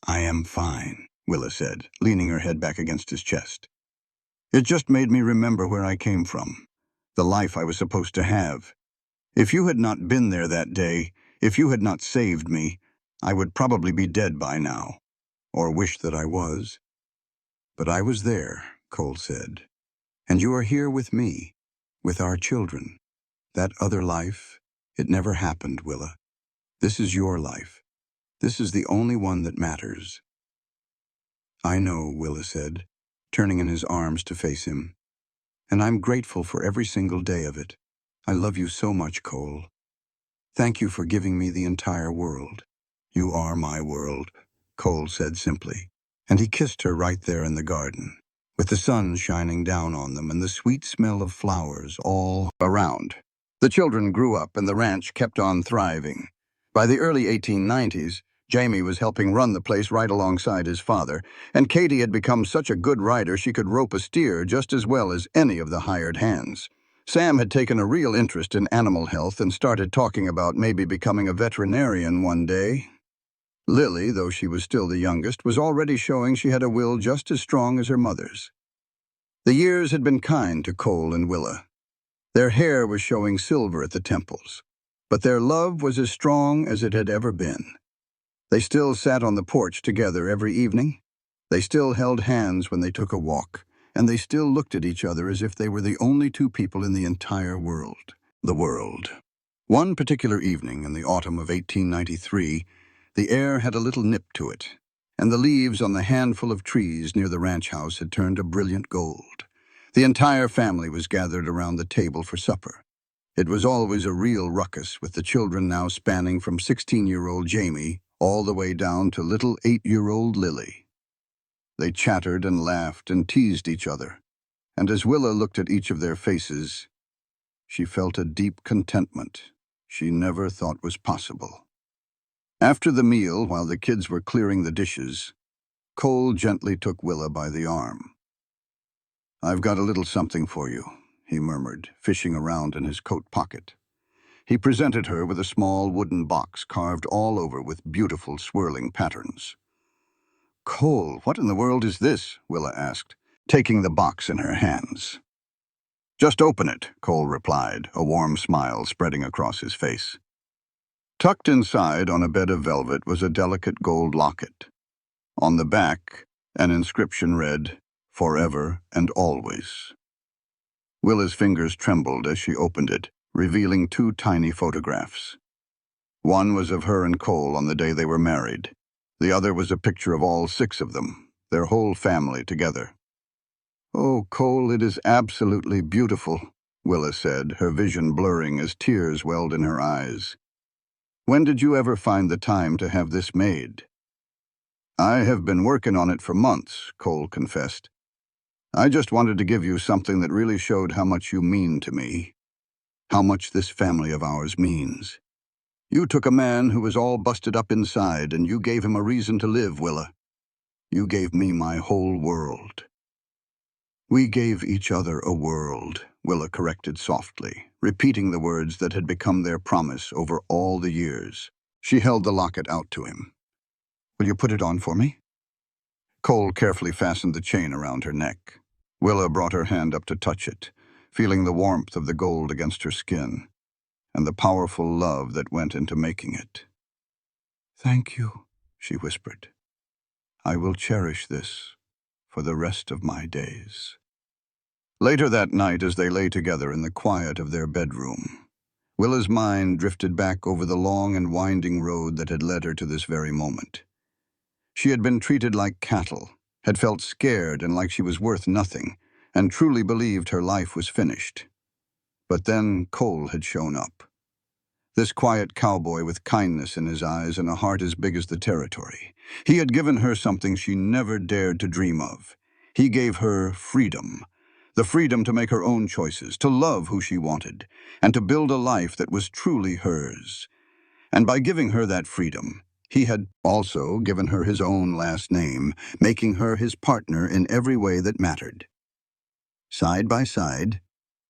"I am fine," Willa said, leaning her head back against his chest. "It just made me remember where I came from, the life I was supposed to have. If you had not been there that day, if you had not saved me, I would probably be dead by now, or wish that I was." "But I was there," Cole said, "and you are here with me, with our children. That other life, it never happened, Willa. This is your life. This is the only one that matters." "I know," Willa said, turning in his arms to face him. "And I'm grateful for every single day of it. I love you so much, Cole. Thank you for giving me the entire world." "You are my world," Cole said simply, and he kissed her right there in the garden, with the sun shining down on them and the sweet smell of flowers all around. The children grew up and the ranch kept on thriving. By the early 1890s, Jamie was helping run the place right alongside his father, and Katie had become such a good rider she could rope a steer just as well as any of the hired hands. Sam had taken a real interest in animal health and started talking about maybe becoming a veterinarian one day. Lily, though she was still the youngest, was already showing she had a will just as strong as her mother's. The years had been kind to Cole and Willa. Their hair was showing silver at the temples, but their love was as strong as it had ever been. They still sat on the porch together every evening. They still held hands when they took a walk, and they still looked at each other as if they were the only two people in the entire world. The world. One particular evening in the autumn of 1893, the air had a little nip to it, and the leaves on the handful of trees near the ranch house had turned a brilliant gold. The entire family was gathered around the table for supper. It was always a real ruckus, with the children now spanning from 16-year-old Jamie all the way down to little 8-year-old Lily. They chattered and laughed and teased each other, and as Willa looked at each of their faces, she felt a deep contentment she never thought was possible. After the meal, while the kids were clearing the dishes, Cole gently took Willa by the arm. "I've got a little something for you," he murmured, fishing around in his coat pocket. He presented her with a small wooden box carved all over with beautiful swirling patterns. "Cole, what in the world is this?" Willa asked, taking the box in her hands. "Just open it," Cole replied, a warm smile spreading across his face. Tucked inside on a bed of velvet was a delicate gold locket. On the back, an inscription read, "Forever and always." Willa's fingers trembled as she opened it, revealing 2 tiny photographs. One was of her and Cole on the day they were married. The other was a picture of all 6 of them, their whole family together. "Oh, Cole, it is absolutely beautiful," Willa said, her vision blurring as tears welled in her eyes. "When did you ever find the time to have this made?" "I have been working on it for months," Cole confessed. "I just wanted to give you something that really showed how much you mean to me, how much this family of ours means. You took a man who was all busted up inside, and you gave him a reason to live, Willa. You gave me my whole world." "We gave each other a world," Willa corrected softly, repeating the words that had become their promise over all the years. She held the locket out to him. "Will you put it on for me?" Cole carefully fastened the chain around her neck. Willa brought her hand up to touch it, feeling the warmth of the gold against her skin, and the powerful love that went into making it. "Thank you," she whispered. "I will cherish this for the rest of my days." Later that night, as they lay together in the quiet of their bedroom, Willa's mind drifted back over the long and winding road that had led her to this very moment. She had been treated like cattle, had felt scared and like she was worth nothing, and truly believed her life was finished. But then Cole had shown up. This quiet cowboy with kindness in his eyes and a heart as big as the territory. He had given her something she never dared to dream of. He gave her freedom. The freedom to make her own choices, to love who she wanted, and to build a life that was truly hers. And by giving her that freedom, he had also given her his own last name, making her his partner in every way that mattered. Side by side,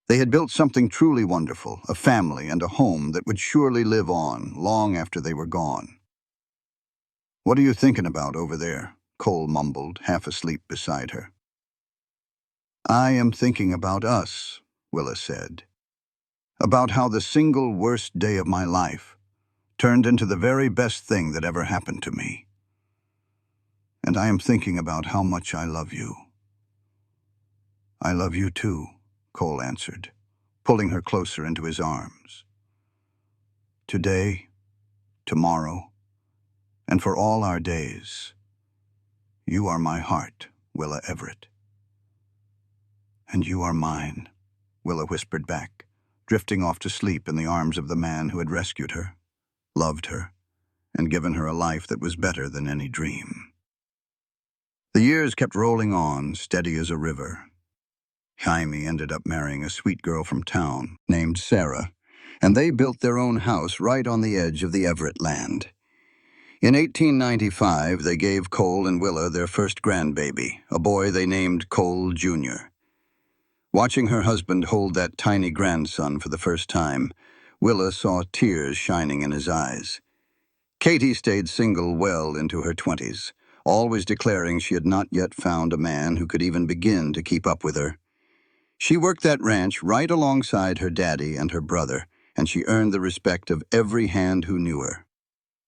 they had built something truly wonderful, a family and a home that would surely live on long after they were gone. "What are you thinking about over there?" Cole mumbled, half asleep beside her. "I am thinking about us," Willa said. "About how the single worst day of my life turned into the very best thing that ever happened to me. And I am thinking about how much I love you." "I love you too," Cole answered, pulling her closer into his arms. "Today, tomorrow, and for all our days, you are my heart, Willa Everett." "And you are mine," Willa whispered back, drifting off to sleep in the arms of the man who had rescued her, loved her, and given her a life that was better than any dream. The years kept rolling on, steady as a river. Jaime ended up marrying a sweet girl from town named Sarah, and they built their own house right on the edge of the Everett land. In 1895, they gave Cole and Willa their first grandbaby, a boy they named Cole Jr. Watching her husband hold that tiny grandson for the first time, Willa saw tears shining in his eyes. Katie stayed single well into her 20s, always declaring she had not yet found a man who could even begin to keep up with her. She worked that ranch right alongside her daddy and her brother, and she earned the respect of every hand who knew her.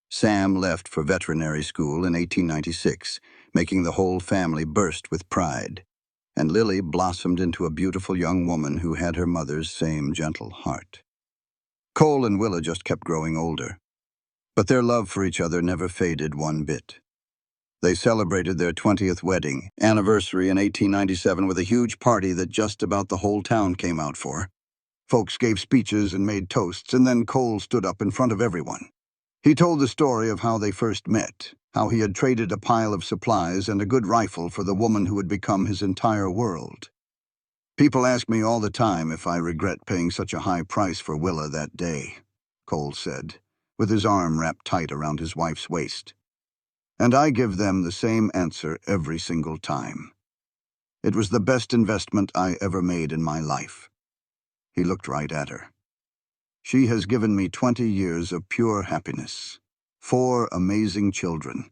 Sam left for veterinary school in 1896, making the whole family burst with pride. And Lily blossomed into a beautiful young woman who had her mother's same gentle heart. Cole and Willa just kept growing older, but their love for each other never faded one bit. They celebrated their 20th wedding anniversary in 1897 with a huge party that just about the whole town came out for. Folks gave speeches and made toasts, and then Cole stood up in front of everyone. He told the story of how they first met, how he had traded a pile of supplies and a good rifle for the woman who had become his entire world. "People ask me all the time if I regret paying such a high price for Willa that day," Cole said, with his arm wrapped tight around his wife's waist. "And I give them the same answer every single time. It was the best investment I ever made in my life." He looked right at her. "She has given me 20 years of pure happiness, 4 amazing children,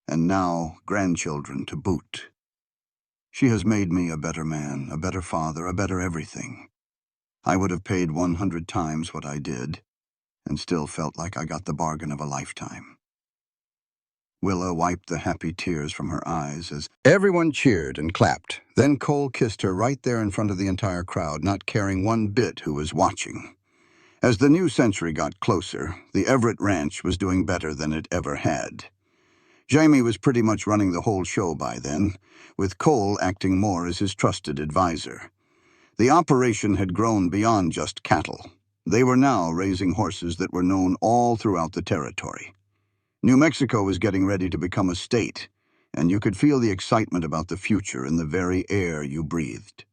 and now grandchildren to boot. She has made me a better man, a better father, a better everything. I would have paid 100 times what I did, and still felt like I got the bargain of a lifetime." Willa wiped the happy tears from her eyes as everyone cheered and clapped. Then Cole kissed her right there in front of the entire crowd, not caring one bit who was watching. As the new century got closer, the Everett Ranch was doing better than it ever had. Jamie was pretty much running the whole show by then, with Cole acting more as his trusted advisor. The operation had grown beyond just cattle. They were now raising horses that were known all throughout the territory. New Mexico was getting ready to become a state, and you could feel the excitement about the future in the very air you breathed.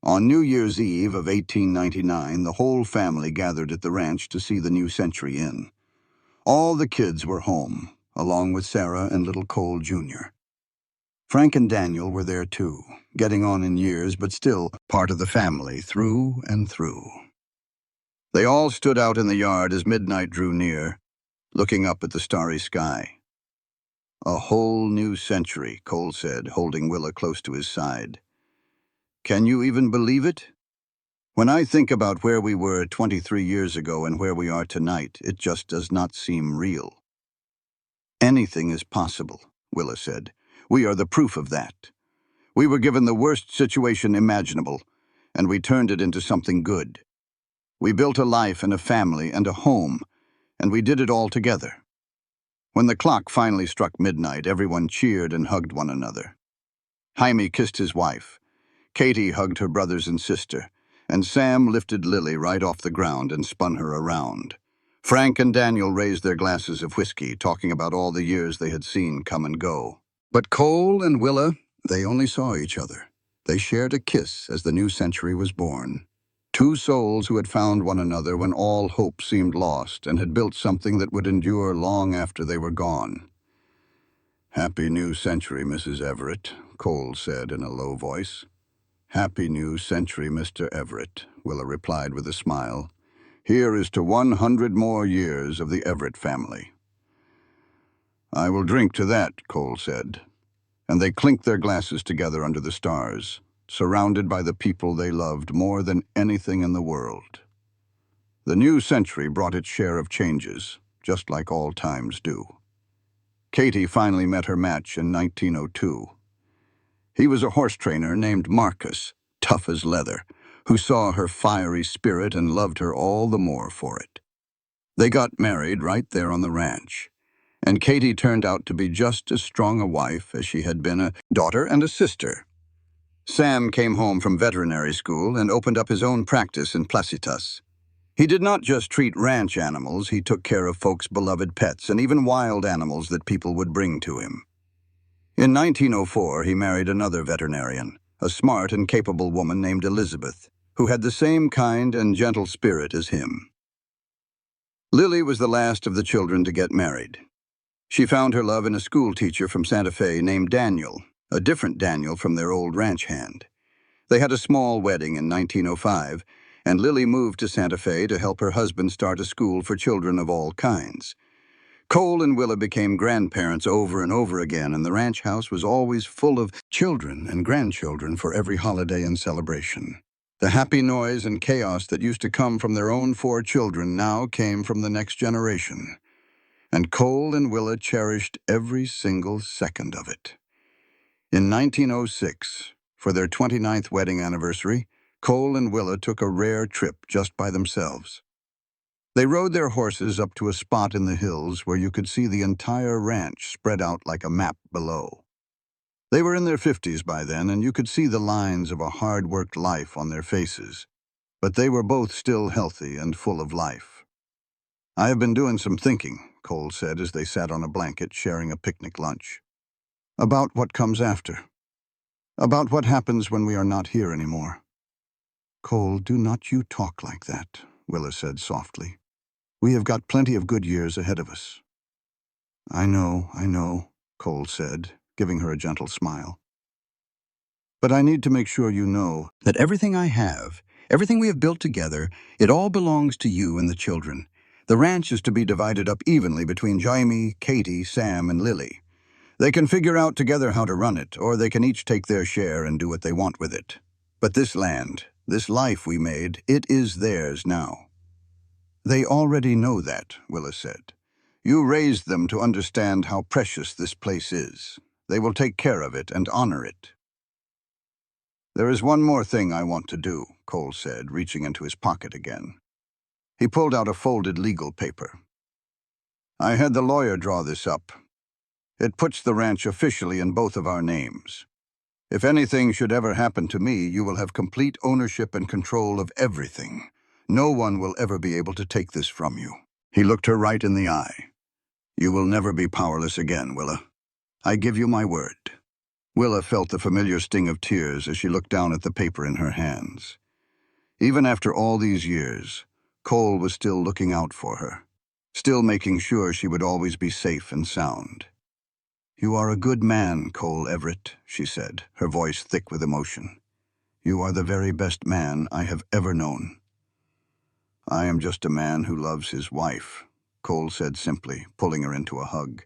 On New Year's Eve of 1899, the whole family gathered at the ranch to see the new century in. All the kids were home, along with Sarah and little Cole Jr. Frank and Daniel were there too, getting on in years but still part of the family through and through. They all stood out in the yard as midnight drew near, looking up at the starry sky. "A whole new century," Cole said, holding Willa close to his side. "Can you even believe it? When I think about where we were 23 years ago and where we are tonight, it just does not seem real." "Anything is possible," Willa said. "We are the proof of that. We were given the worst situation imaginable, and we turned it into something good. We built a life and a family and a home, and we did it all together." When the clock finally struck midnight, everyone cheered and hugged one another. Jaime kissed his wife. Katie hugged her brothers and sister, and Sam lifted Lily right off the ground and spun her around. Frank and Daniel raised their glasses of whiskey, talking about all the years they had seen come and go. But Cole and Willa, they only saw each other. They shared a kiss as the new century was born. 2 souls who had found one another when all hope seemed lost and had built something that would endure long after they were gone. "Happy new century, Mrs. Everett," Cole said in a low voice. "Happy new century, Mr. Everett," Willa replied with a smile. "Here is to 100 more years of the Everett family." "I will drink to that," Cole said, and they clinked their glasses together under the stars, surrounded by the people they loved more than anything in the world. The new century brought its share of changes, just like all times do. Katie finally met her match in 1902. He was a horse trainer named Marcus, tough as leather, who saw her fiery spirit and loved her all the more for it. They got married right there on the ranch, and Katie turned out to be just as strong a wife as she had been a daughter and a sister. Sam came home from veterinary school and opened up his own practice in Placitas. He did not just treat ranch animals, he took care of folks' beloved pets and even wild animals that people would bring to him. In 1904, he married another veterinarian, a smart and capable woman named Elizabeth, who had the same kind and gentle spirit as him. Lily was the last of the children to get married. She found her love in a school teacher from Santa Fe named Daniel, a different Daniel from their old ranch hand. They had a small wedding in 1905, and Lily moved to Santa Fe to help her husband start a school for children of all kinds. Cole and Willa became grandparents over and over again, and the ranch house was always full of children and grandchildren for every holiday and celebration. The happy noise and chaos that used to come from their own 4 children now came from the next generation, and Cole and Willa cherished every single second of it. In 1906, for their 29th wedding anniversary, Cole and Willa took a rare trip just by themselves. They rode their horses up to a spot in the hills where you could see the entire ranch spread out like a map below. They were in their 50s by then, and you could see the lines of a hard-worked life on their faces. But they were both still healthy and full of life. "I have been doing some thinking," Cole said as they sat on a blanket sharing a picnic lunch. "About what comes after. About what happens when we are not here anymore." "Cole, do not you talk like that," Willa said softly. "We have got plenty of good years ahead of us." I know," Cole said, giving her a gentle smile. "But I need to make sure you know that everything I have, everything we have built together, it all belongs to you and the children. The ranch is to be divided up evenly between Jamie, Katie, Sam, and Lily. They can figure out together how to run it, or they can each take their share and do what they want with it. But this land, this life we made, it is theirs now." "They already know that," Willa said. "You raised them to understand how precious this place is. They will take care of it and honor it." "There is one more thing I want to do," Cole said, reaching into his pocket again. He pulled out a folded legal paper. "I had the lawyer draw this up. It puts the ranch officially in both of our names. If anything should ever happen to me, you will have complete ownership and control of everything. No one will ever be able to take this from you." He looked her right in the eye. "You will never be powerless again, Willa. I give you my word." Willa felt the familiar sting of tears as she looked down at the paper in her hands. Even after all these years, Cole was still looking out for her, still making sure she would always be safe and sound. "You are a good man, Cole Everett," she said, her voice thick with emotion. "You are the very best man I have ever known." "I am just a man who loves his wife," Cole said simply, pulling her into a hug.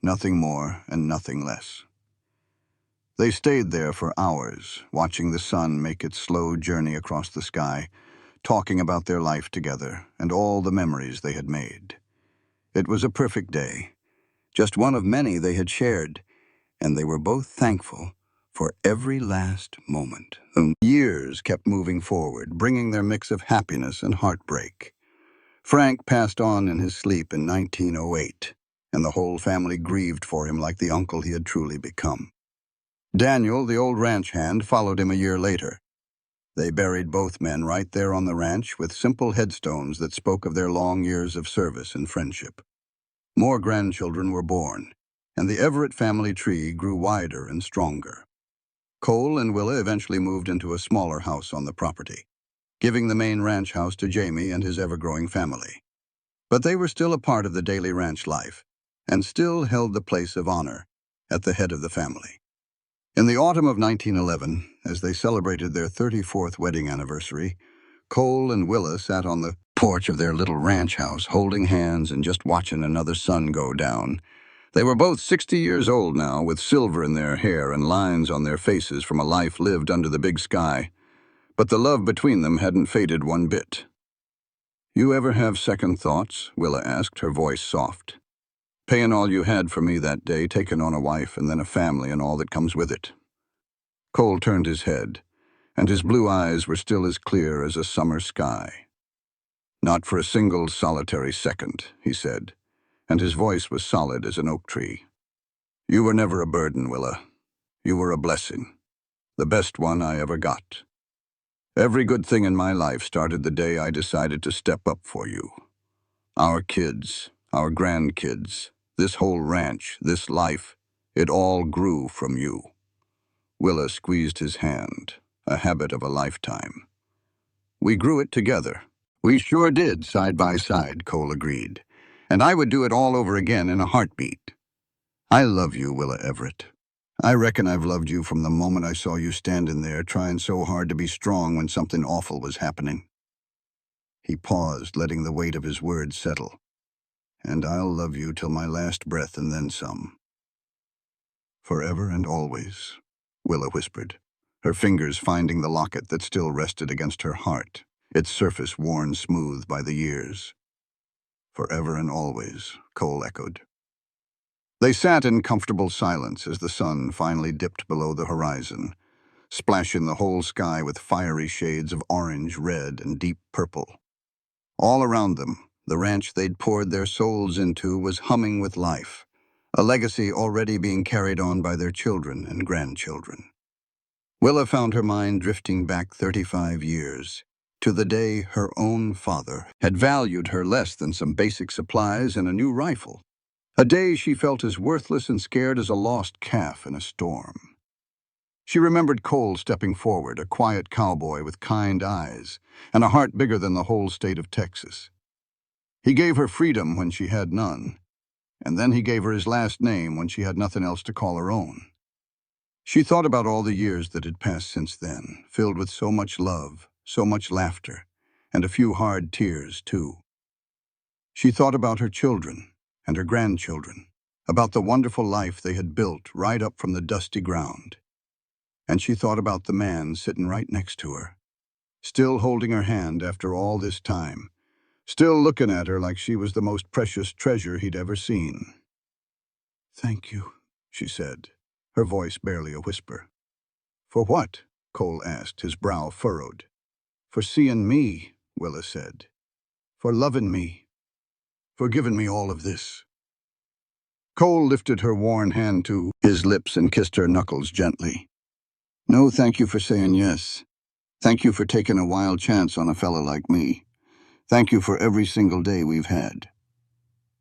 "Nothing more and nothing less." They stayed there for hours, watching the sun make its slow journey across the sky, talking about their life together and all the memories they had made. It was a perfect day, just one of many they had shared, and they were both thankful for every last moment. Years kept moving forward, bringing their mix of happiness and heartbreak. Frank passed on in his sleep in 1908, and the whole family grieved for him like the uncle he had truly become. Daniel, the old ranch hand, followed him a year later. They buried both men right there on the ranch with simple headstones that spoke of their long years of service and friendship. More grandchildren were born, and the Everett family tree grew wider and stronger. Cole and Willa eventually moved into a smaller house on the property, giving the main ranch house to Jamie and his ever-growing family. But they were still a part of the daily ranch life, and still held the place of honor at the head of the family. In the autumn of 1911, as they celebrated their 34th wedding anniversary, Cole and Willa sat on the porch of their little ranch house, holding hands and just watching another sun go down. They were both 60 years old now, with silver in their hair and lines on their faces from a life lived under the big sky. But the love between them hadn't faded one bit. "You ever have second thoughts?" Willa asked, her voice soft. "Paying all you had for me that day, taking on a wife and then a family and all that comes with it." Cole turned his head, and his blue eyes were still as clear as a summer sky. "Not for a single solitary second," he said, and his voice was solid as an oak tree. "You were never a burden, Willa. You were a blessing, the best one I ever got. Every good thing in my life started the day I decided to step up for you. Our kids, our grandkids, this whole ranch, this life, it all grew from you." Willa squeezed his hand, a habit of a lifetime. "We grew it together." "We sure did, side by side," Cole agreed. "And I would do it all over again in a heartbeat. I love you, Willa Everett. I reckon I've loved you from the moment I saw you standing there trying so hard to be strong when something awful was happening." He paused, letting the weight of his words settle. "And I'll love you till my last breath and then some." "Forever and always," Willa whispered, her fingers finding the locket that still rested against her heart, its surface worn smooth by the years. "Forever and always," Cole echoed. They sat in comfortable silence as the sun finally dipped below the horizon, splashing the whole sky with fiery shades of orange, red, and deep purple. All around them, the ranch they'd poured their souls into was humming with life, a legacy already being carried on by their children and grandchildren. Willa found her mind drifting back 35 years, to the day her own father had valued her less than some basic supplies and a new rifle. A day she felt as worthless and scared as a lost calf in a storm. She remembered Cole stepping forward, a quiet cowboy with kind eyes and a heart bigger than the whole state of Texas. He gave her freedom when she had none, and then he gave her his last name when she had nothing else to call her own. She thought about all the years that had passed since then, filled with so much love, so much laughter, and a few hard tears, too. She thought about her children and her grandchildren, about the wonderful life they had built right up from the dusty ground. And she thought about the man sitting right next to her, still holding her hand after all this time, still looking at her like she was the most precious treasure he'd ever seen. "Thank you," she said, her voice barely a whisper. "For what?" Cole asked, his brow furrowed. "For seeing me," Willa said. "For loving me. For giving me all of this." Cole lifted her worn hand to his lips and kissed her knuckles gently. "No, thank you for saying yes. Thank you for taking a wild chance on a fella like me. Thank you for every single day we've had."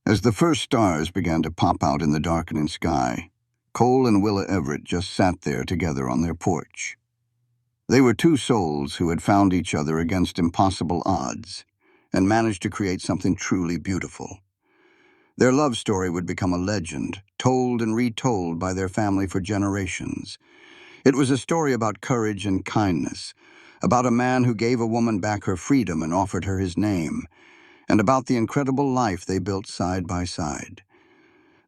As the first stars began to pop out in the darkening sky, Cole and Willa Everett just sat there together on their porch. They were two souls who had found each other against impossible odds and managed to create something truly beautiful. Their love story would become a legend, told and retold by their family for generations. It was a story about courage and kindness, about a man who gave a woman back her freedom and offered her his name, and about the incredible life they built side by side.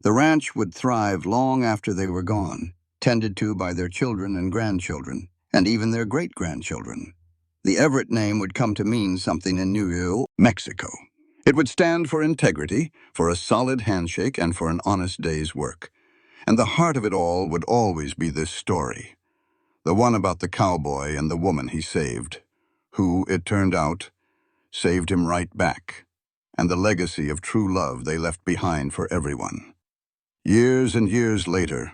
The ranch would thrive long after they were gone, tended to by their children and grandchildren, and even their great-grandchildren. The Everett name would come to mean something in New Mexico. It would stand for integrity, for a solid handshake, and for an honest day's work. And the heart of it all would always be this story, the one about the cowboy and the woman he saved, who, it turned out, saved him right back, and the legacy of true love they left behind for everyone. Years and years later,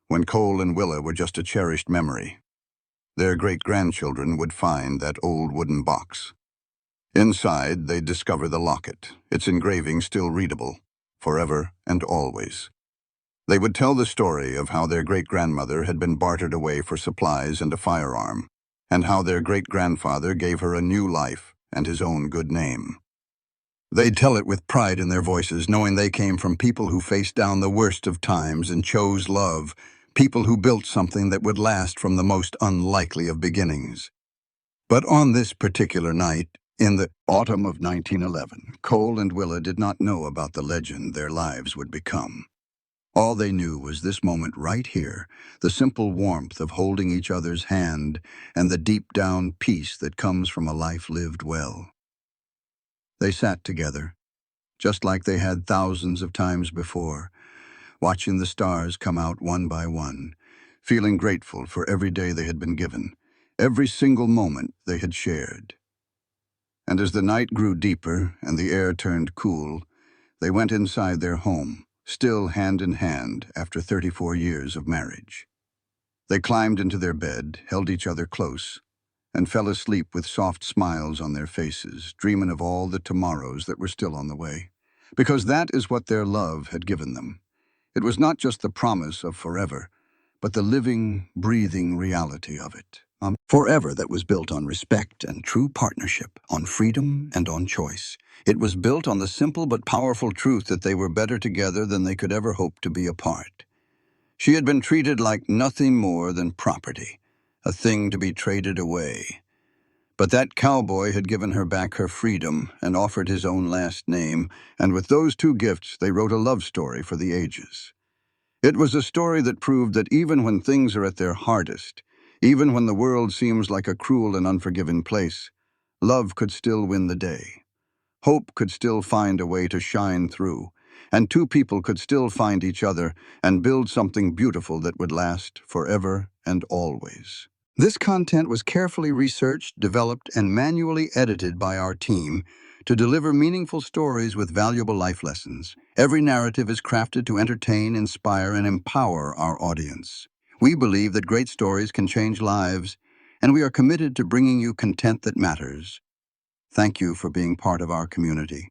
when Cole and Willa were just a cherished memory, their great-grandchildren would find that old wooden box. Inside, they'd discover the locket, its engraving still readable, forever and always. They would tell the story of how their great-grandmother had been bartered away for supplies and a firearm, and how their great-grandfather gave her a new life and his own good name. They'd tell it with pride in their voices, knowing they came from people who faced down the worst of times and chose love, people who built something that would last from the most unlikely of beginnings. But on this particular night, in the autumn of 1911, Cole and Willa did not know about the legend their lives would become. All they knew was this moment right here, the simple warmth of holding each other's hand and the deep-down peace that comes from a life lived well. They sat together, just like they had thousands of times before, watching the stars come out one by one, feeling grateful for every day they had been given, every single moment they had shared. And as the night grew deeper and the air turned cool, they went inside their home, still hand in hand after 34 years of marriage. They climbed into their bed, held each other close, and fell asleep with soft smiles on their faces, dreaming of all the tomorrows that were still on the way. Because that is what their love had given them. It was not just the promise of forever, but the living, breathing reality of it. Forever that was built on respect and true partnership, on freedom and on choice. It was built on the simple but powerful truth that they were better together than they could ever hope to be apart. She had been treated like nothing more than property, a thing to be traded away. But that cowboy had given her back her freedom and offered his own last name, and with those two gifts they wrote a love story for the ages. It was a story that proved that even when things are at their hardest, even when the world seems like a cruel and unforgiving place, love could still win the day. Hope could still find a way to shine through, and two people could still find each other and build something beautiful that would last forever and always. This content was carefully researched, developed, and manually edited by our team to deliver meaningful stories with valuable life lessons. Every narrative is crafted to entertain, inspire, and empower our audience. We believe that great stories can change lives, and we are committed to bringing you content that matters. Thank you for being part of our community.